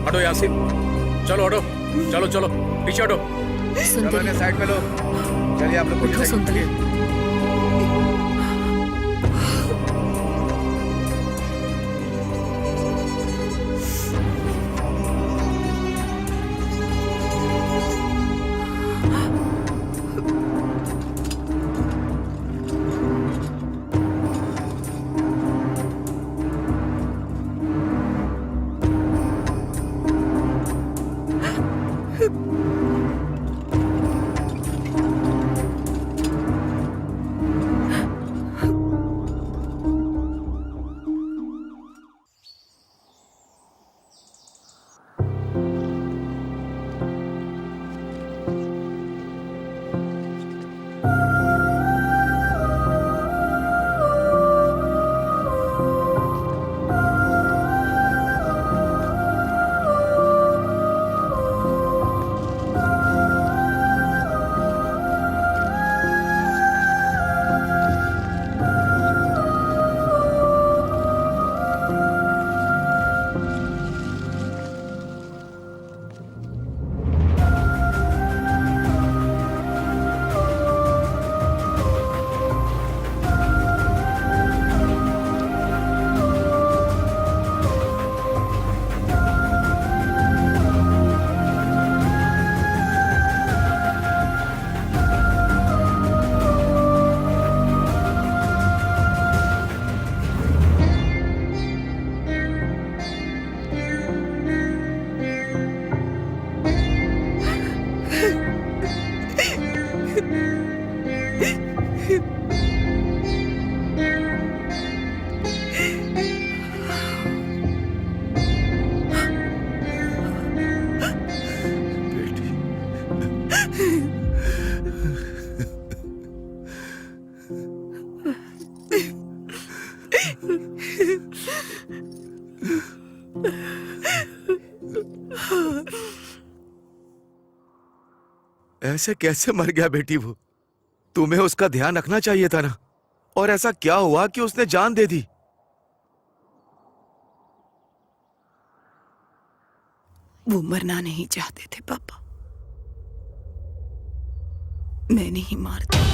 हटो यहाँ से। चलो हटो, चलो चलो पीछे हटो। सुंदरी, साइड में लो। चलिए आप लोग उठो सुंदरी। ऐसे कैसे मर गया बेटी वो? तुम्हें उसका ध्यान रखना चाहिए था ना। और ऐसा क्या हुआ कि उसने जान दे दी? वो मरना नहीं चाहते थे पापा, मैंने ही मार दिया।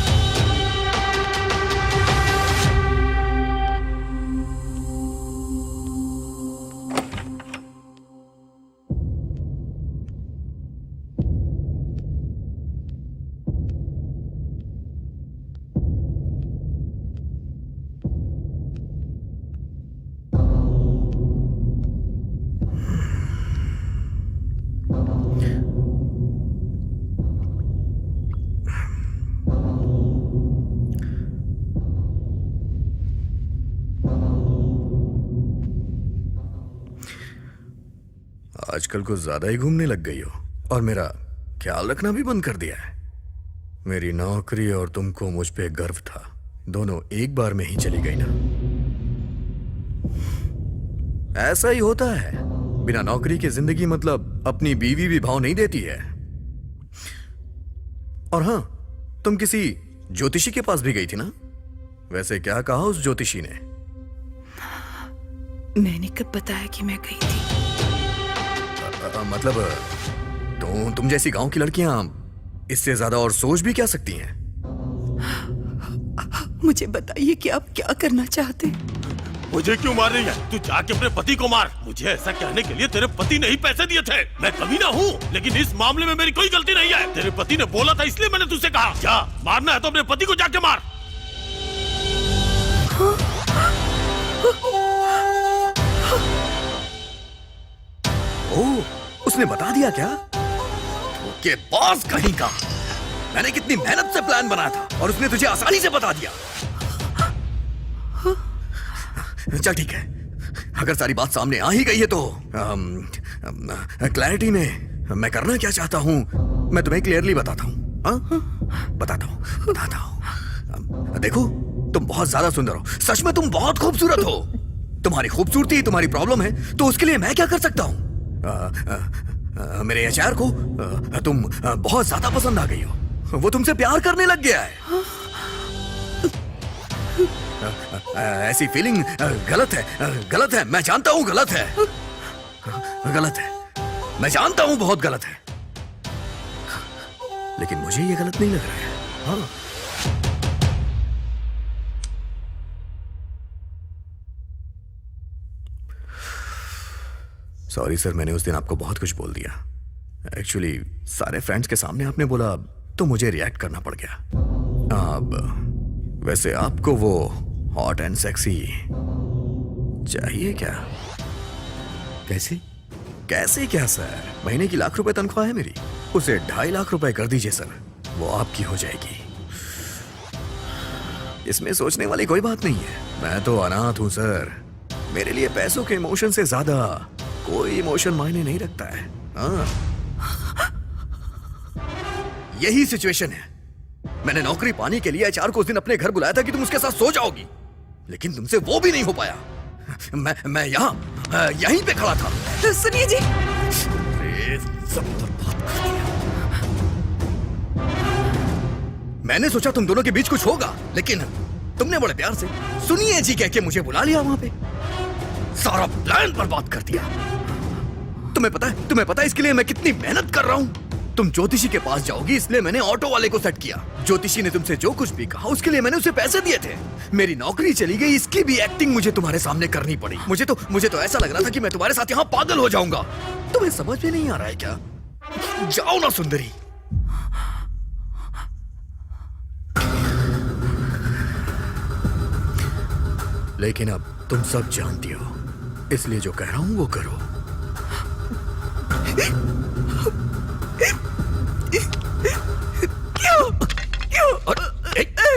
आजकल कुछ ज्यादा ही घूमने लग गई हो और मेरा ख्याल रखना भी बंद कर दिया है। मेरी नौकरी और तुमको मुझ पे गर्व था, दोनों एक बार में ही चली गई ना। ऐसा ही होता है, बिना नौकरी के जिंदगी मतलब अपनी बीवी भी भाव नहीं देती है। और हाँ, तुम किसी ज्योतिषी के पास भी गई थी ना? वैसे क्या कहा उस ज्योतिषी ने? मैंने कब बताया कि मैं गई थी? मतलब तुम जैसी गांव की लड़कियां इससे ज्यादा और सोच भी क्या सकती हैं? मुझे बताइए कि आप क्या करना चाहते हैं? मुझे क्यों मार रही है? तू जाके अपने पति को मार। मुझे ऐसा कहने के लिए तेरे पति ने ही पैसे दिए थे। मैं कमीना हूँ, लेकिन इस मामले में मेरी कोई गलती नहीं है। तेरे पति ने बोला था इसलिए मैंने तुझसे कहा, जा मारना है तो अपने पति को जाके मार। ओह, उसने बता दिया क्या? के बॉस कहीं का। मैंने कितनी मेहनत से प्लान बनाया था और उसने तुझे आसानी से बता दिया। चल ठीक है, अगर सारी बात सामने आ ही गई है तो क्लैरिटी में मैं करना क्या चाहता हूं मैं तुम्हें क्लियरली बताता हूं। बताता हूं। देखो, तुम बहुत ज्यादा सुंदर हो, सच में तुम बहुत खूबसूरत हो। तुम्हारी खूबसूरती तुम्हारी प्रॉब्लम है, तो उसके लिए मैं क्या कर सकता हूं? मेरे एचआर को तुम बहुत ज्यादा पसंद आ गई हो, वो तुमसे प्यार करने लग गया है। ऐसी फीलिंग गलत है, मैं जानता हूं गलत है, मैं जानता हूं बहुत गलत है, लेकिन मुझे ये गलत नहीं लग रहा है। हाँ। सॉरी सर, मैंने उस दिन आपको बहुत कुछ बोल दिया। एक्चुअली सारे फ्रेंड्स के सामने आपने बोला तो मुझे रिएक्ट करना पड़ गया। अब वैसे आपको वो हॉट एंड सेक्सी चाहिए क्या? कैसे क्या सर? महीने की ₹1,00,000 तनख्वाह है मेरी, उसे ₹2.5 लाख कर दीजिए सर, वो आपकी हो जाएगी। इसमें सोचने वाली कोई बात नहीं है, मैं तो अनाथ हूं सर। मेरे लिए पैसों के इमोशन से ज्यादा कोई इमोशन मायने नहीं रखता है। हाँ। यही सिचुएशन है। मैंने नौकरी पाने के लिए एचआर को उस दिन अपने घर बुलाया था कि तुम उसके साथ सो जाओगी, लेकिन तुमसे वो भी नहीं हो पाया। मैं यहीं पे खड़ा था। सुनिए जी, सब बर्बाद कर दिया। मैंने सोचा तुम दोनों के बीच कुछ होगा, लेकिन तुमने बड़े प्यार से सुनिए जी कह के मुझे बुला लिया वहां पे, सारा प्लान बर्बाद कर दिया। तुम्हें पता है इसके लिए मैं कितनी मेहनत कर रहा हूं? तुम ज्योतिषी के पास जाओगी इसलिए मैंने ऑटो वाले को सेट किया। ज्योतिषी ने तुमसे जो कुछ भी कहा उसके लिए मैंने उसे पैसे दिए थे। मेरी नौकरी चली गई, इसकी भी एक्टिंग मुझे तुम्हारे सामने करनी पड़ी। मुझे तो ऐसा लग रहा था कि मैं तुम्हारे साथ यहाँ पागल हो जाऊंगा। तुम्हें समझ में नहीं आ रहा है क्या? जाओ ना सुंदरी। लेकिन अब तुम सब जानती हो, इसलिए जो कह रहा हूं वो करो।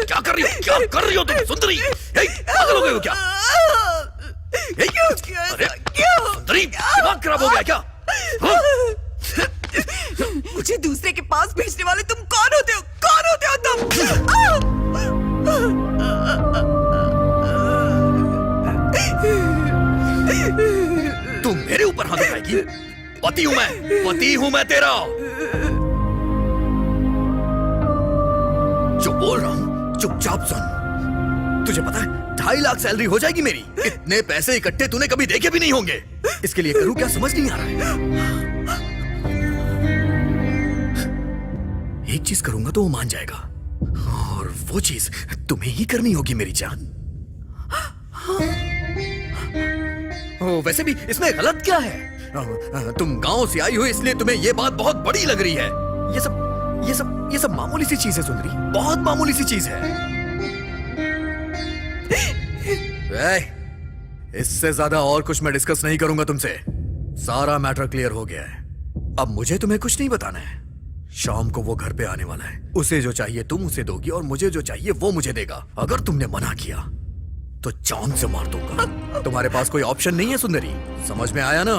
क्या कर रही हो तुम सुंदरी? पागल हो गए हो क्या? सुंदरी, दिमाग खराब हो गया क्या? मुझे दूसरे के पास भेजने वाले तुम कौन होते हो? कौन होते हो तुम मेरे ऊपर हाथ उठाएगी? पति हूं मैं तेरा। जो बोल रहा हूं चुपचाप सुन। तुझे पता है 2.5 लाख सैलरी हो जाएगी मेरी। इतने पैसे इकट्ठे तूने कभी देखे भी नहीं होंगे। इसके लिए करूं क्या समझ नहीं आ रहा है। एक चीज करूंगा तो वो मान जाएगा, और वो चीज तुम्हें ही करनी होगी मेरी जान। वैसे भी इसमें गलत क्या है? तुम गांव से आई हो इसलिए तुम्हें ये बात बहुत बड़ी लग रही है। ये सब मामूली सी चीज है सुंदरी, बहुत मामूली सी चीज है। इससे ज्यादा और कुछ मैं डिस्कस नहीं करूंगा तुमसे। सारा मैटर क्लियर हो गया है। अब मुझे तुम्हें कुछ नहीं बताना है। शाम को वो घर पे आने वाला है। उसे जो चाहिए तुम उसे दोगी और मुझे जो चाहिए वो मुझे देगा। अगर तुमने मना किया तो जान से मार दूंगा। तुम्हारे पास कोई ऑप्शन नहीं है सुंदरी, समझ में आया ना?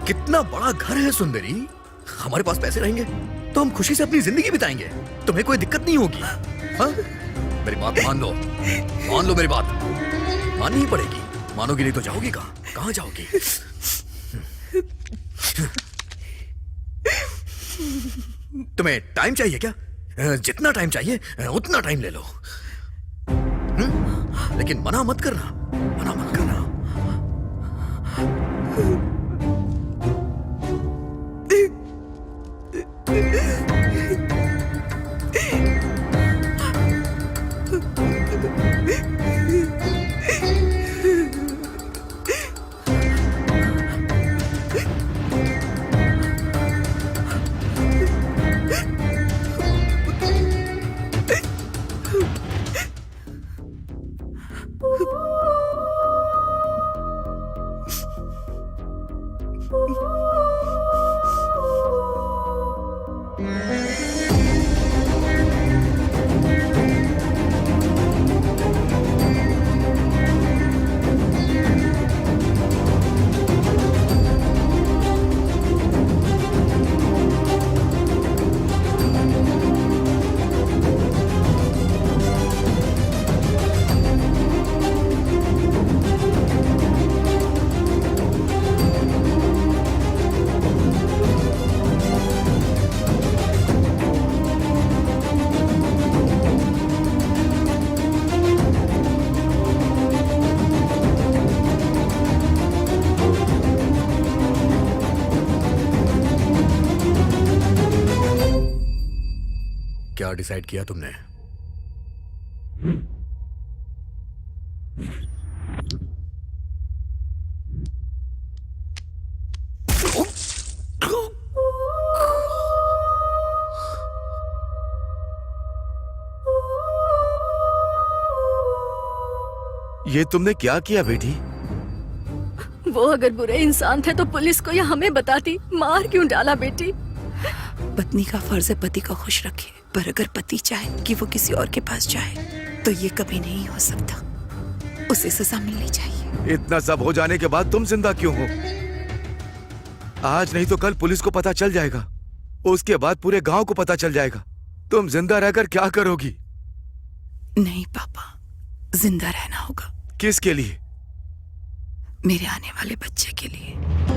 कितना बड़ा घर है सुंदरी। हमारे पास पैसे रहेंगे तो हम खुशी से अपनी जिंदगी बिताएंगे। तुम्हें कोई दिक्कत नहीं होगी। हाँ? मेरी बात मान लो मेरी बात माननी ही पड़ेगी। मानोगी नहीं तो जाओगी कहाँ जाओगी? तुम्हें टाइम चाहिए क्या? जितना टाइम चाहिए उतना टाइम ले लो, लेकिन मना मत करना। क्या डिसाइड किया तुमने? ये तुमने क्या किया बेटी? वो अगर बुरे इंसान थे तो पुलिस को या हमें बताती। मार क्यों डाला बेटी? पत्नी का फर्ज है पति को खुश रखे, पर अगर पति चाहे कि वो किसी और के पास जाए तो ये कभी नहीं हो सकता। उसे सजा मिलनी चाहिए। इतना सब हो जाने के बाद तुम जिंदा क्यों हो? आज नहीं तो कल पुलिस को पता चल जाएगा, उसके बाद पूरे गांव को पता चल जाएगा। तुम जिंदा रहकर क्या करोगी? नहीं पापा, जिंदा रहना होगा। किसके लिए? मेरे आने वाले बच्चे के लिए।